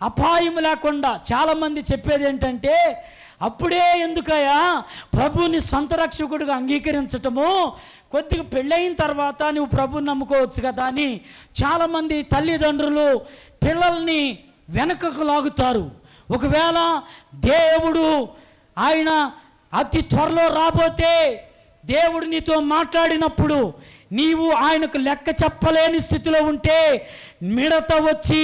అపాయం లేకుండా, చాలామంది చెప్పేది ఏంటంటే అప్పుడే ఎందుకయ్యా ప్రభువుని సొంత రక్షకుడిగా అంగీకరించటము, కొద్దిగా పెళ్ళయిన తర్వాత నువ్వు ప్రభువుని నమ్ముకోవచ్చు కదా అని చాలామంది తల్లిదండ్రులు పిల్లల్ని వెనకకు లాగుతారు. ఒకవేళ దేవుడు ఆయన అతి త్వరలో రాబోతే దేవుడు నీతో మాట్లాడినప్పుడు నీవు ఆయనకు లెక్క చెప్పలేని స్థితిలో ఉంటే మిడత వచ్చి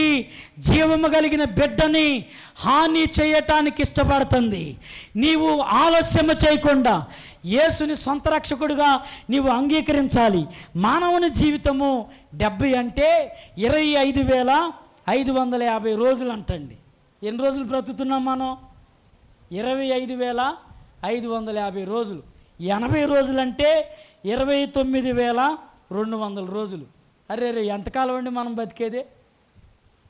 జీవము కలిగిన బిడ్డని హాని చేయటానికి ఇష్టపడుతుంది. నీవు ఆలస్యం చేయకుండా యేసుని సొంత రక్షకుడుగా నీవు అంగీకరించాలి. మానవుని జీవితము 70 అంటే 25,550 రోజులు అంటండి. ఎన్ని రోజులు బ్రతుకుతున్నాం మనం? 25,550 రోజులు. 80 రోజులంటే 29,200 రోజులు. అరే ఎంతకాలం అండి మనం బతికేదే?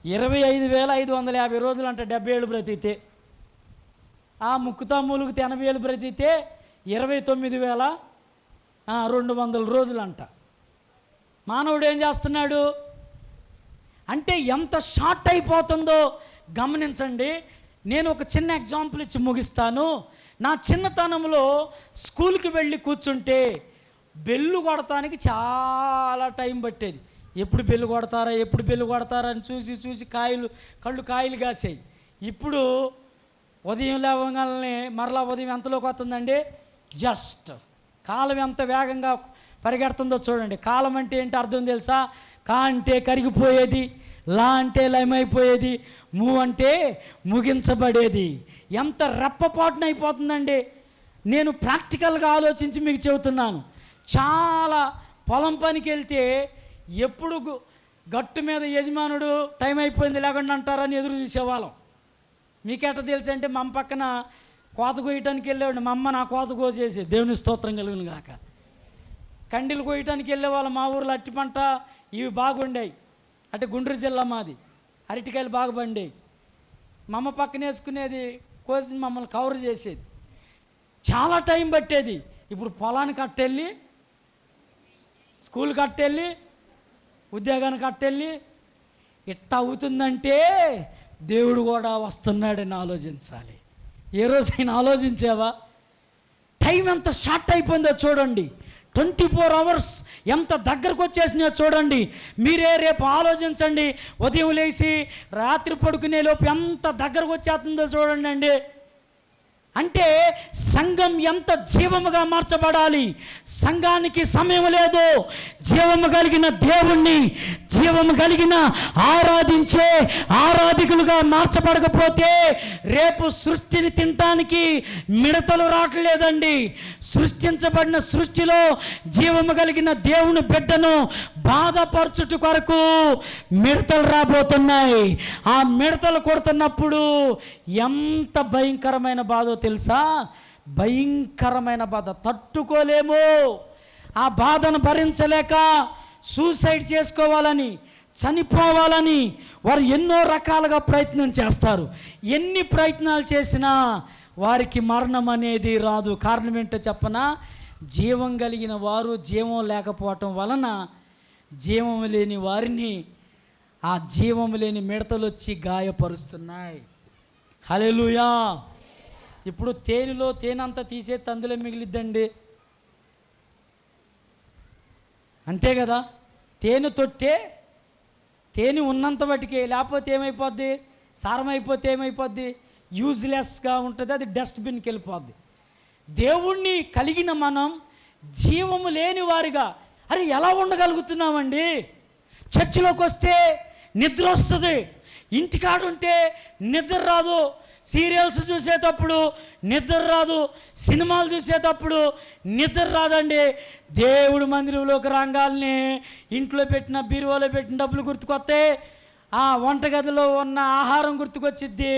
25,550 రోజులు అంటే 70 ఏళ్ళు బ్రతికితే, ఆ ముక్కుతా మూలుగుతే 80 ఏళ్ళు బ్రతికితే 29,200 రోజులు అంట. మానవుడు ఏం చేస్తున్నాడు అంటే ఎంత షార్ట్ అయిపోతుందో గమనించండి. నేను ఒక చిన్న ఎగ్జాంపుల్ ఇచ్చి ముగిస్తాను. నా చిన్నతనంలో స్కూల్కి వెళ్ళి కూర్చుంటే బెల్లు కొడటానికి చాలా టైం పట్టేది. ఎప్పుడు బెల్లు కొడతారా అని చూసి కళ్ళు కాయలు కాసాయి. ఇప్పుడు ఉదయం లేవగానే మరలా ఉదయం ఎంతలోకి వస్తుందండి? జస్ట్ కాలం ఎంత వేగంగా పరిగెడుతుందో చూడండి. కాలం అంటే ఏంటి అర్థం తెలుసా? కా అంటే కరిగిపోయేది, లా అంటే లయమైపోయేది, ము అంటే ముగించబడేది. ఎంత రెప్పపాటున అయిపోతుందండి. నేను ప్రాక్టికల్గా ఆలోచించి మీకు చెబుతున్నాను. చాలా పొలం పనికి వెళ్తే ఎప్పుడు గట్టు మీద యజమానుడు టైం అయిపోయింది లేకుండా అంటారని ఎదురు చూసేవాళ్ళం. మీకెట్ట తెలుసు అంటే మా అమ్మ పక్కన కోత కోయటానికి వెళ్ళేవాడు. మా అమ్మ నా కోత కోసేసి దేవుని స్తోత్రం కలుగును గాక. కండీలు కోయటానికి వెళ్ళేవాళ్ళం. మా ఊర్లో అరటి పంట ఇవి బాగుండేవి. అంటే గుంటూరు జిల్లా మాది. అరటికాయలు బాగా పండేవి. మా అమ్మ పక్కన వేసుకునేది, కోసి మమ్మల్ని కవర్ చేసేది. చాలా టైం పట్టేది. ఇప్పుడు పొలానికి కట్టెళ్ళి, స్కూల్ కట్టెళ్ళి, ఉద్యోగానికి కట్టెళ్ళి ఇట్ట అవుతుందంటే దేవుడు కూడా వస్తున్నాడని ఆలోచించాలి. ఏ రోజైనా ఆలోచించావా? టైం ఎంత షార్ట్ అయిపోయిందో చూడండి. 24 hours ఎంత దగ్గరకు వచ్చేసినాయో చూడండి. మీరే రేపు ఆలోచించండి. ఉదయం లేచి రాత్రి పడుకునే లోపు ఎంత దగ్గరకు వచ్చేస్తుందో చూడండి అండి. అంటే సంఘం ఎంత జీవముగా మార్చబడాలి. సంఘానికి సమయం లేదు. జీవము కలిగిన దేవుణ్ణి, జీవము కలిగిన ఆరాధించే ఆరాధికులుగా మార్చబడకపోతే రేపు సృష్టిని తినటానికి మిడతలు రావట్లేదండి. సృష్టించబడిన సృష్టిలో జీవము కలిగిన దేవుని బిడ్డను బాధపరచుట కొరకు మిడతలు రాబోతున్నాయి. ఆ మిడతలు కొడుతున్నప్పుడు ఎంత భయంకరమైన బాధో తెలుసా? భయంకరమైన బాధ, తట్టుకోలేము. ఆ బాధను భరించలేక సూసైడ్ చేసుకోవాలని, చనిపోవాలని వారు ఎన్నో రకాలుగా ప్రయత్నం చేస్తారు. ఎన్ని ప్రయత్నాలు చేసినా వారికి మరణం అనేది రాదు. కారణం ఏంటో చెప్పనా? జీవం కలిగిన వారు జీవం లేకపోవటం వలన జీవం లేని వారిని ఆ జీవం లేని మిడతలు వచ్చి గాయపరుస్తున్నాయి. హల్లెలూయా. ఇప్పుడు తేనెలో తేనంతా తీసే అందులో మిగిలిద్దండి, అంతే కదా? తేనె తొట్టే తేనె ఉన్నంత బట్టికే, లేకపోతే ఏమైపోద్ది? సారం అయిపోతే ఏమైపోద్ది? యూజ్లెస్గా ఉంటుంది, అది డస్ట్బిన్కి వెళ్ళిపోద్ది. దేవుణ్ణి కలిగిన మనం జీవము లేని వారిగా అరే ఎలా ఉండగలుగుతున్నామండి? చర్చిలోకి వస్తే నిద్ర వస్తుంది, ఇంటికాడుంటే నిద్ర రాదు, సీరియల్స్ చూసేటప్పుడు నిద్ర రాదు, సినిమాలు చూసేటప్పుడు నిద్ర రాదండి. దేవుడు మందిరంలోకి రాగాల్ని ఇంట్లో పెట్టిన బీరువాలో పెట్టిన డబ్బులు గుర్తుకొస్తాయి, ఆ వంటగదిలో ఉన్న ఆహారం గుర్తుకొచ్చిద్ది,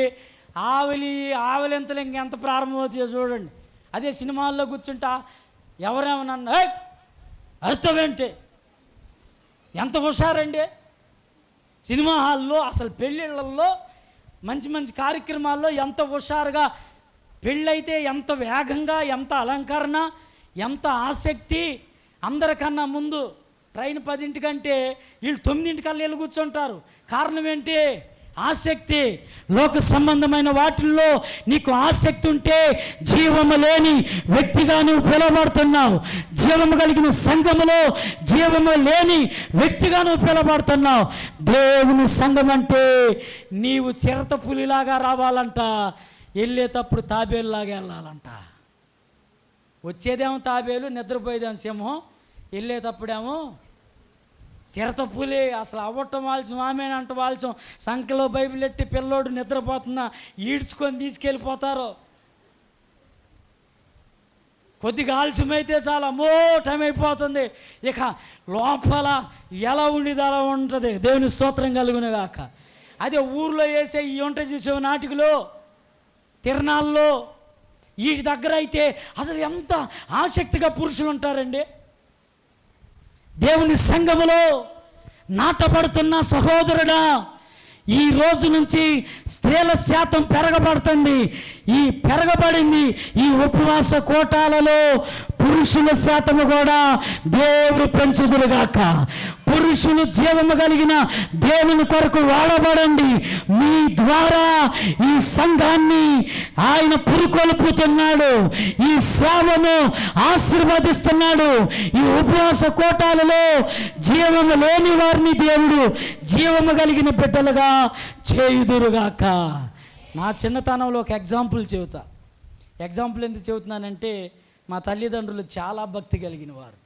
ఆవలింతలు ఇంకెంత ప్రారంభమవుతాయో చూడండి. అదే సినిమాల్లో కూర్చుంటా ఎవరేమన్నా అర్థం ఏంటి, ఎంత హుషారండి సినిమా హాల్లో, అసలు పెళ్ళిళ్ళల్లో మంచి మంచి కార్యక్రమాల్లో ఎంత హుషారుగా, పెళ్ళైతే ఎంత వేగంగా, ఎంత అలంకరణ, ఎంత ఆసక్తి. అందరికన్నా ముందు ట్రైన్ 10 వీళ్ళు 9 వెళ్ళి కూర్చుంటారు. కారణం ఏంటి? ఆసక్తి. లోక సంబంధమైన వాటిల్లో నీకు ఆసక్తి ఉంటే జీవము లేని వ్యక్తిగా నువ్వు పిలవబడుతున్నావు. జీవము కలిగిన సంఘములో జీవము లేని వ్యక్తిగా నువ్వు పిలవబడుతున్నావు. దేవుని సంఘం అంటే నీవు చిరత పులిలాగా రావాలంట, వెళ్ళేటప్పుడు తాబేలులాగా వెళ్ళాలంట. వచ్చేదేమో తాబేలు, నిద్రపోయేదేమో సింహం, వెళ్ళేటప్పుడేమో చిరత పులి. అసలు అవ్వటం వాల్సిన ఆమెను అంట వాల్సం, సంఖ్యలో బైబిల్ ఎట్టి పిల్లోడు నిద్రపోతున్నా ఈడ్చుకొని తీసుకెళ్ళిపోతారు. కొద్దిగా ఆలస్యమైతే చాలా టైం అయిపోతుంది, ఇక లోపల ఎలా ఉండేది అలా ఉంటుంది. దేవుని స్తోత్రం కలుగునుగాక. అదే ఊర్లో వేసే ఈ వంట చూసే నాటికలో, తిరణాల్లో, వీటి దగ్గర అయితే అసలు ఎంత ఆసక్తిగా పురుషులు ఉంటారండి. దేవుని సంఘములో నాటబడుతున్న సహోదరుడా, ఈ రోజు నుంచి స్త్రీల శాతం పెరగబడుతుంది. ఈ పెరగబడింది ఈ ఉపవాస కోటాలలో పురుషుల శాతము కూడా దేవుడు పెంచుదురుగాక. పురుషులు జీవము కలిగిన దేవుని కొరకు వాడబడండి. మీ ద్వారా ఈ సంఘాన్ని ఆయన పురుకొల్పుతున్నాడు, ఈ సేవను ఆశీర్వదిస్తున్నాడు. ఈ ఉపవాస కోటాలలో జీవము లేని వారిని దేవుడు జీవము కలిగిన బిడ్డలుగా చేయుదురుగాక. నా చిన్నతనంలో ఒక ఎగ్జాంపుల్ చెబుతా. ఎగ్జాంపుల్ ఎందుకు చెబుతున్నానంటే, మా తల్లిదండ్రులు చాలా భక్తి కలిగిన వారు.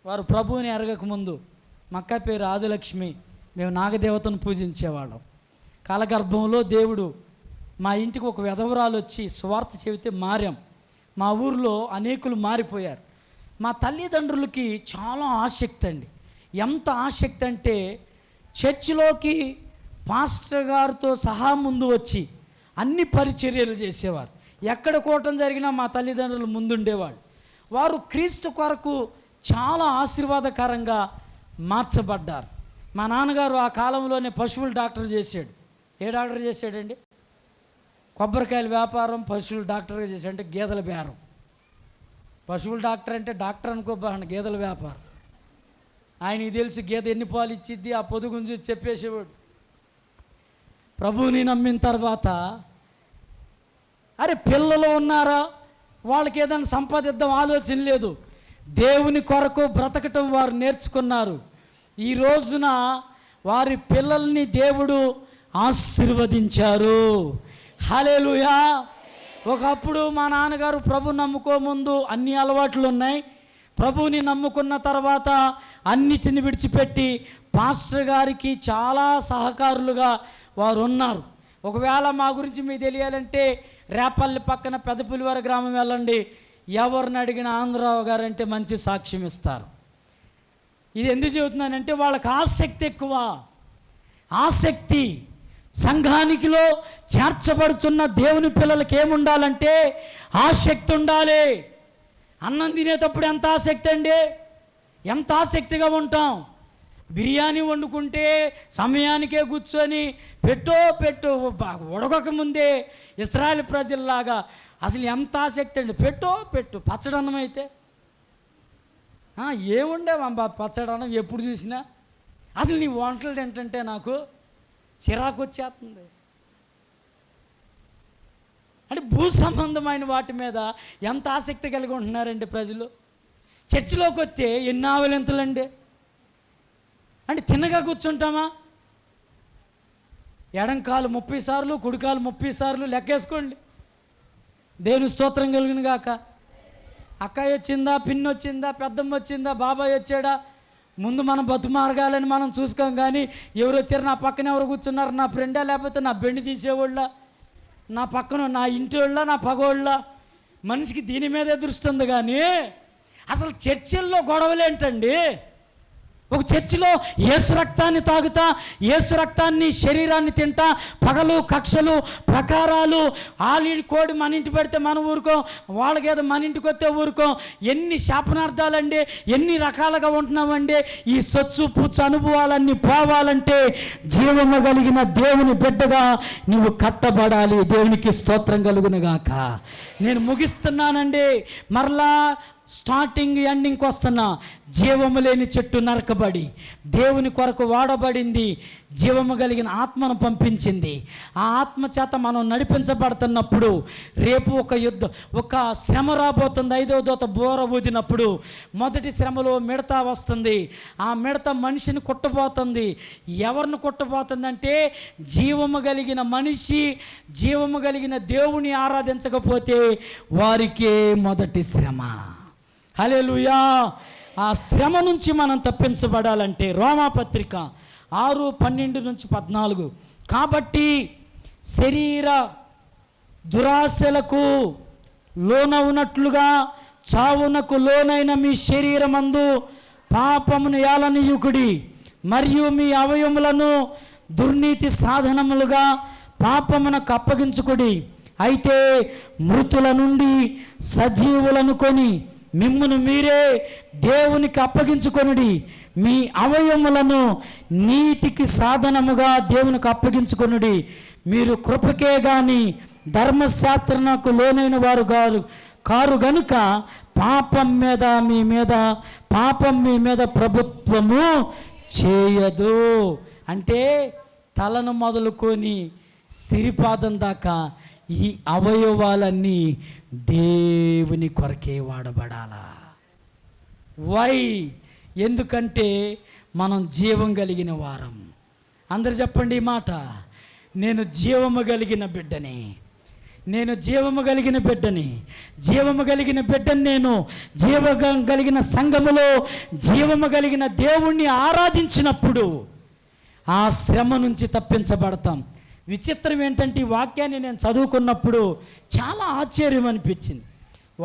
వారు ప్రభువుని ఎరగకముందు మా అక్క పేరు ఆదిలక్ష్మి, మేము నాగదేవతను పూజించేవాళ్ళం. కాలగర్భంలో దేవుడు మా ఇంటికి ఒక విధవరాలు వచ్చి స్వార్థ చెబితే మారాం. మా ఊరిలో అనేకులు మారిపోయారు. మా తల్లిదండ్రులకి చాలా ఆసక్తి అండి. ఎంత ఆసక్తి అంటే చర్చిలోకి పాస్టర్ గారితో సహా ముందు వచ్చి అన్ని పరిచర్యలు చేసేవారు. ఎక్కడ కూటం జరిగినా మా తల్లిదండ్రులు ముందుండేవాళ్ళు. వారు క్రీస్తు కొరకు చాలా ఆశీర్వాదకరంగా మార్చబడ్డారు. మా నాన్నగారు ఆ కాలంలోనే పశువుల డాక్టర్ చేశాడు. ఏ డాక్టర్ చేశాడండి? కొబ్బరికాయల వ్యాపారం పశువుల డాక్టర్గా చేశాడు. అంటే గేదెల బేరం. పశువుల డాక్టర్ అంటే డాక్టర్ అనుకోబాను, గేదెల వ్యాపారం. ఆయనకి తెలుసు గేదె ఎన్ని పాలు ఇచ్చిద్ది, ఆ పొదుగుని చూసి చెప్పేసేవాడు. ప్రభువుని నమ్మిన తర్వాత అరే పిల్లలు ఉన్నారా, వాళ్ళకి ఏదైనా సంపాదిద్దాం ఆలోచన లేదు. దేవుని కొరకు బ్రతకటం వారు నేర్చుకున్నారు. ఈ రోజున వారి పిల్లల్ని దేవుడు ఆశీర్వదించారు. హల్లెలూయా. ఒకప్పుడు మా నాన్నగారు ప్రభు నమ్ముకోముందు అన్ని అలవాట్లు ఉన్నాయి. ప్రభువుని నమ్ముకున్న తర్వాత అన్నిటిని విడిచిపెట్టి పాస్టర్ గారికి చాలా సహకారులుగా వారు ఉన్నారు. ఒకవేళ మా గురించి మీకు తెలియాలంటే రేపల్లి పక్కన పెద్దపులివారి గ్రామం వెళ్ళండి, ఎవరిని అడిగిన ఆంధ్రరావు గారు అంటే మంచి సాక్ష్యం ఇస్తారు. ఇది ఎందుకు చెబుతున్నానంటే వాళ్ళకి ఆసక్తి ఎక్కువ. ఆసక్తి సంఘానికిలో చేర్చబడుతున్న దేవుని పిల్లలకి ఏముండాలంటే ఆసక్తి ఉండాలి. అన్నం తినేటప్పుడు ఎంత ఆసక్తి అండి, ఎంత ఆసక్తిగా ఉంటాం. బిర్యానీ వండుకుంటే సమయానికే కూర్చొని పెట్టు ఉడకక ముందే ఇశ్రాయేల్ ప్రజల్లాగా అసలు ఎంత ఆసక్తి అండి. పెట్టు పచ్చడన్నం అయితే ఏముండేవా పచ్చడన్నం ఎప్పుడు చూసినా. అసలు నీ వంటలు తింటుంటే నాకు చిరాకు వచ్చేస్తుంది. అంటే భూ సంబంధమైన వాటి మీద ఎంత ఆసక్తి కలిగి ఉంటున్నారండి ప్రజలు. చర్చిలోకి వస్తే ఎన్ని ఆవలింతలండి. అంటే తిన్నగా కూర్చుంటామా? ఎడంకాలు 30 సార్లు, కుడికాలు 30 సార్లు లెక్కేసుకోండి. దేవుని స్తోత్రం కలిగిన గాక. అక్కయ్య వచ్చిందా, పిన్ని వచ్చిందా, పెద్దమ్మ వచ్చిందా, బాబాయ్ వచ్చాడా, ముందు మనం బతుమారగాలని మనం చూసుకోం. కానీ ఎవరు వచ్చారు, నా పక్కన ఎవరు కూర్చున్నారు, నా ఫ్రెండా లేకపోతే నా బెండి తీసేవాళ్ళ, నా పక్కన నా ఇంటి వాళ్ళ, నా పగోళ్ళ, మనిషికి దీని మీదే దృష్టి ఉంది. కానీ అసలు చర్చిల్లో గొడవలేంటండి. ఒక చర్చిలో యేసు రక్తాన్ని తాగుతా, యేసు రక్తాన్ని శరీరాన్ని తింటా, పగలు కక్షలు ప్రకారాలు, ఆలి కోడి మన ఇంటి పెడితే మనం ఊరుకోం, వాళ్ళకేదో మన ఇంటికి వస్తే ఊరుకోం. ఎన్ని శాపనార్థాలండి, ఎన్ని రకాలుగా ఉంటున్నామండి. ఈ సొచ్చు పుచ్చు అనుభవాలన్నీ పోవాలంటే జీవము కలిగిన దేవుని బిడ్డగా నువ్వు కట్టబడాలి. దేవునికి స్తోత్రం కలుగునుగాక. నేను ముగిస్తున్నానండి. మరలా స్టార్టింగ్ ఎండింగ్కి వస్తున్నా. జీవము లేని చెట్టు నరకబడి దేవుని కొరకు వాడబడింది, జీవము కలిగిన ఆత్మను పంపించింది. ఆ ఆత్మ చేత మనం నడిపించబడుతున్నప్పుడు రేపు ఒక శ్రమ రాబోతుంది. 5వ దూత బోర ఊదినప్పుడు మొదటి శ్రమలో మిడత వస్తుంది. ఆ మిడత మనిషిని కుట్టబోతుంది. ఎవరిని కుట్టబోతుందంటే జీవము కలిగిన మనిషి, జీవము కలిగిన దేవుని ఆరాధించకపోతే వారికే మొదటి శ్రమ. హల్లెలూయా. ఆ శ్రమ నుంచి మనం తప్పించబడాలంటే రోమాపత్రిక 6:12-14 కాబట్టి శరీర దురాశలకు లోనవునట్లుగా చావునకు లోనైన మీ శరీరమందు పాపమును ఏలనీయుకుడి, మరియు మీ అవయములను దుర్నీతి సాధనములుగా పాపమునకు అప్పగించుకుడి. అయితే మృతుల నుండి సజీవులను కొని మిమ్మును మీరే దేవునికి అప్పగించుకొనుడి, మీ అవయములను నీతికి సాధనముగా దేవునికి అప్పగించుకొనుడి. మీరు కృపకే గాని ధర్మశాస్త్రకు లోనైన వారు కారు గనుక పాపం మీ మీద ప్రభుత్వము చేయదు. అంటే తలను మొదలుకొని సిరిపాదం దాకా ఈ అవయవాలన్నీ దేవుని కొరకే వాడబడాలా. వై? ఎందుకంటే మనం జీవం కలిగిన వారం. అందరు చెప్పండి ఈ మాట. నేను జీవము కలిగిన బిడ్డని, నేను జీవము కలిగిన బిడ్డని, జీవము కలిగిన బిడ్డని. నేను జీవం కలిగిన సంఘములో జీవము కలిగిన దేవుణ్ణి ఆరాధించినప్పుడు ఆ శ్రమ నుంచి తప్పించబడతాం. విచిత్రం ఏంటంటే ఈ వాక్యాన్ని నేను చదువుకున్నప్పుడు చాలా ఆశ్చర్యం అనిపించింది.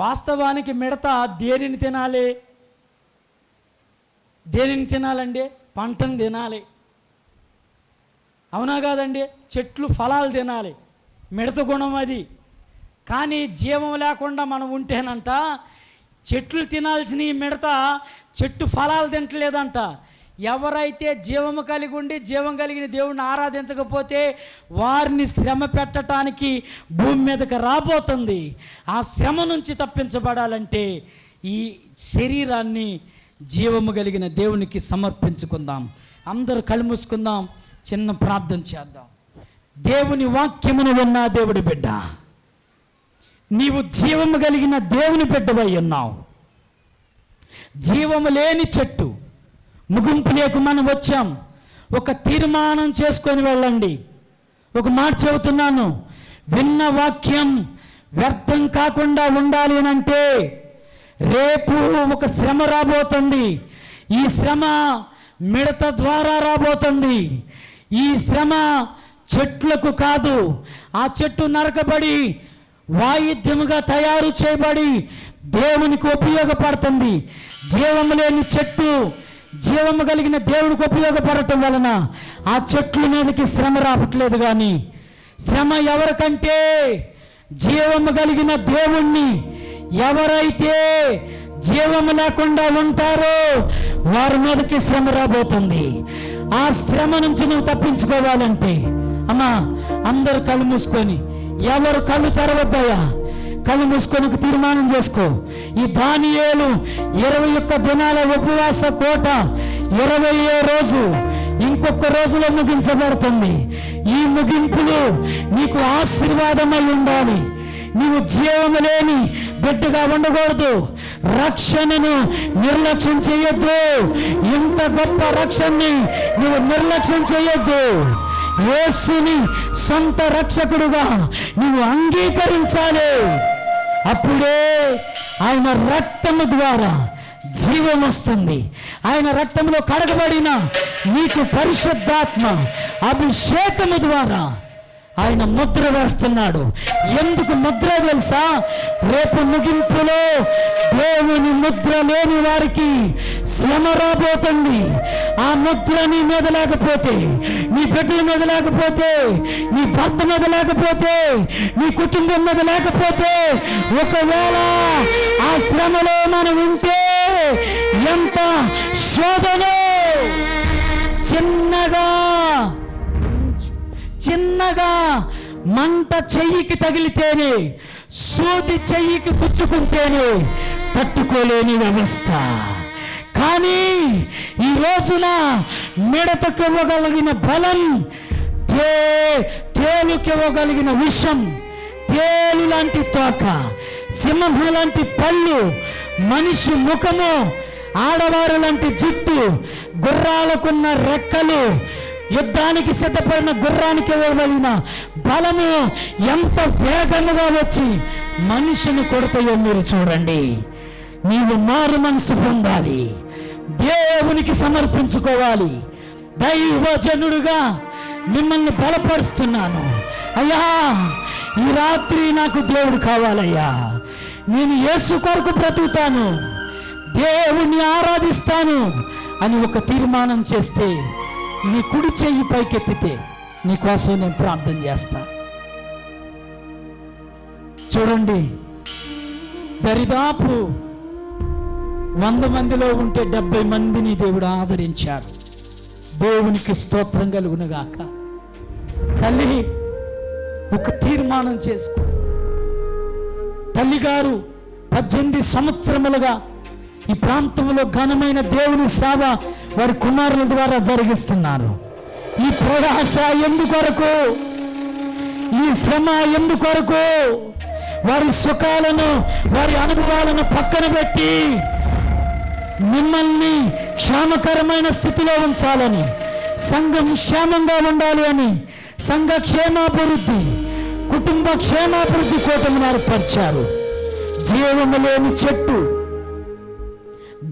వాస్తవానికి మిడత దేనిని తినాలి? దేనిని తినాలండి? పంటను తినాలి, అవునా కాదండి? చెట్లు ఫలాలు తినాలి, మిడత గుణం అది. కానీ జీవం లేకుండా మనం ఉంటేనంట చెట్లు తినాల్సిన ఈ మిడత చెట్టు ఫలాలు తింటలేదంట. ఎవరైతే జీవము కలిగి ఉండి జీవం కలిగిన దేవుణ్ణి ఆరాధించకపోతే వారిని శ్రమ పెట్టడానికి భూమి మీదకి రాబోతుంది. ఆ శ్రమ నుంచి తప్పించబడాలంటే ఈ శరీరాన్ని జీవము కలిగిన దేవునికి సమర్పించుకుందాం. అందరూ కళ్ళు మూసుకుందాం, చిన్న ప్రార్థన చేద్దాం. దేవుని వాక్యమును విన్న దేవుడి బిడ్డ, నీవు జీవము కలిగిన దేవుని బిడ్డవై ఉన్నావు. జీవము లేని చెట్టు ముగింపు లేకు మనం వచ్చాం. ఒక తీర్మానం చేసుకొని వెళ్ళండి. ఒక మాట చెబుతున్నాను, విన్న వాక్యం వ్యర్థం కాకుండా ఉండాలి అని అంటే రేపు ఒక శ్రమ రాబోతుంది. ఈ శ్రమ మిడత ద్వారా రాబోతుంది. ఈ శ్రమ చెట్లకు కాదు, ఆ చెట్టు నరకబడి వాయిద్యముగా తయారు చేయబడి దేవునికి ఉపయోగపడుతుంది. జీవము లేని చెట్టు జీవము కలిగిన దేవునికి ఉపయోగపడటం వలన ఆ చెట్ల మీదకి శ్రమ రావట్లేదు. కానీ శ్రమ ఎవరికంటే జీవము కలిగిన దేవుణ్ణి ఎవరైతే జీవము లేకుండా ఉంటారో వారి మీదకి శ్రమ రాబోతుంది. ఆ శ్రమ నుంచి నువ్వు తప్పించుకోవాలంటే అమ్మా అందరూ కళ్ళు మూసుకొని, ఎవరు కళ్ళు తెరవద్దయ్యా, కళ్ళు మూసుకొని ఒక తీర్మానం చేసుకో. ఈ దానియేలు 21 దినాల ఉపవాస కోట 20వ రోజు ఇంకొక రోజులో ముగించబడుతుంది. ఈ ముగింపులు నీకు ఆశీర్వాదమై ఉండాలి. నీవు జీవము లేని బిడ్డగా ఉండకూడదు. రక్షణను నిర్లక్ష్యం చేయొద్దు. ఇంత గొప్ప రక్షణని నువ్వు నిర్లక్ష్యం చేయొద్దు. యేసుని సొంత రక్షకుడుగా నీవు అంగీకరించాలి. అప్పుడే ఆయన రక్తము ద్వారా జీవం వస్తుంది. ఆయన రక్తంలో కడగబడిన నీకు పరిశుద్ధాత్మ అభిషేకము ద్వారా ఆయన ముద్ర వేస్తున్నాడు. ఎందుకు ముద్ర తెలుసా? రేపు ముగింపులో దేవుని ముద్ర లేని వారికి శ్రమ రాబోతుంది. ఆ ముద్ర నీ మీద లేకపోతే, నీ బిడ్డల మీద లేకపోతే, నీ భర్త మీద లేకపోతే, నీ కుటుంబం మీద లేకపోతే, ఒకవేళ ఆ శ్రమలో మనం ఉంటే ఎంత శోధనో. చిన్నగా మంట చెయ్యికి తగిలితేనే, సూది చెయ్యికి గుచ్చుకుంటేనే తట్టుకోలేని వ్యవస్థ. కానీ ఈ రోజున మిడతకి ఇవ్వగలిగిన బలం, తేలుకి ఇవ్వగలిగిన విషం, తేలు లాంటి తోక, సింహం లాంటి పళ్ళు, మనిషి ముఖము, ఆడవారు లాంటి జుట్టు, గుర్రాలకున్న రెక్కలు, యుద్ధానికి సిద్ధపడిన గుర్రానికి ఇవ్వగలిగిన బలము ఎంత వేగంగా వచ్చి మనిషిని కొడతాయో మీరు చూడండి. నీవు మారు మనసు పొందాలి, దేవునికి సమర్పించుకోవాలి. దైవజనుడుగా మిమ్మల్ని బలపరుస్తున్నాను అయ్యా. ఈ రాత్రి నాకు దేవుడు కావాలయ్యా. నేను యేసు కొరకు బ్రతుకుతాను, దేవుణ్ణి ఆరాధిస్తాను అని ఒక తీర్మానం చేస్తే, నీ కుడి చెయ్యి పైకెత్తితే నీకోసం నేను ప్రార్థన చేస్తా. చూడండి, దరిదాపు 100 మందిలో ఉంటే 70 మందిని దేవుడు ఆదరించాడు. దేవునికి స్తోత్రం కలుగునుగాక. తల్లి ఒక తీర్మానం చేసుకో. తల్లిగారు 18 సంవత్సరములుగా ఈ ప్రాంతంలో ఘనమైన దేవుని సేవ వారి కుమారుల ద్వారా జరిగిస్తున్నారు. ఈ ప్రయాస ఎందుకొరకు? ఈ శ్రమ ఎందుకొరకు? వారి సుఖాలను, వారి అనుభవాలను పక్కన పెట్టి మిమ్మల్ని క్షేమకరమైన స్థితిలో ఉంచాలని, సంఘం క్షేమంగా ఉండాలి అని సంఘ క్షేమాభివృద్ధి, కుటుంబ క్షేమాభివృద్ధి కోటను ఏర్పరిచారు. జీవము లేని చెట్టు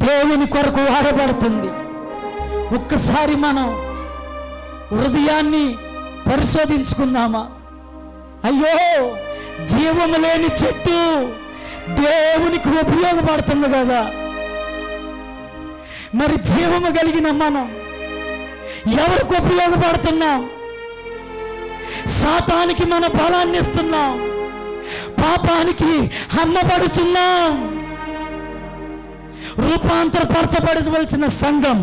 దేవుని కొరకు వాడబడుతుంది. ఒక్కసారి మనం హృదయాన్ని పరిశోధించుకుందామా? అయ్యో, జీవము లేని చెట్టు దేవునికి ఉపయోగపడుతుంది కదా. మరి జీవము కలిగిన మనం ఎవరికి ఉపయోగపడుతున్నాం? సాతానికి మన బలాన్ని ఇస్తున్నాం, పాపానికి అమ్మబడుతున్నాం. రూపాంతరపరచబడవలసిన సంఘం,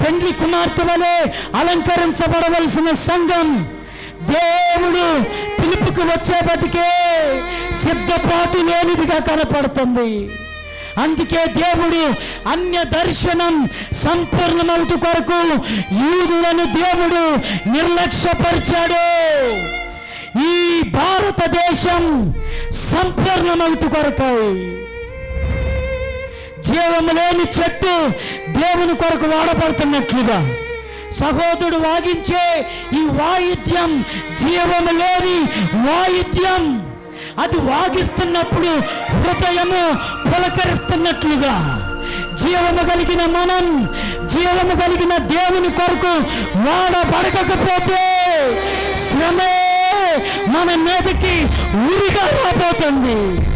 పెండ్లి కుమార్తె వలె అలంకరించబడవలసిన సంఘం దేవుడు పిలుపుకు వచ్చేపటికే సిద్ధపాటు లేనిదిగా కనపడుతుంది. అందుకే దేవుడు అన్య దర్శనం సంపూర్ణమవుతు కొరకు యూదులను దేవుడు నిర్లక్ష్యపరిచాడు. ఈ భారతదేశం సంపూర్ణమవుతు కొరకు జీవము లేని చెట్టు దేవుని కొరకు వాడబడుతున్నట్లుగా సహోదరుడు వాగించే ఈ వాయిద్యం జీవము లేని వాయిద్యం. అది వాగిస్తున్నప్పుడు హృదయము పులకరిస్తున్నట్లుగా జీవము కలిగిన మనం, జీవము కలిగిన దేవుని కొరకు వాడబడకపోతే శ్రమే మన మీదకి ఉరిగా రాబోతుంది.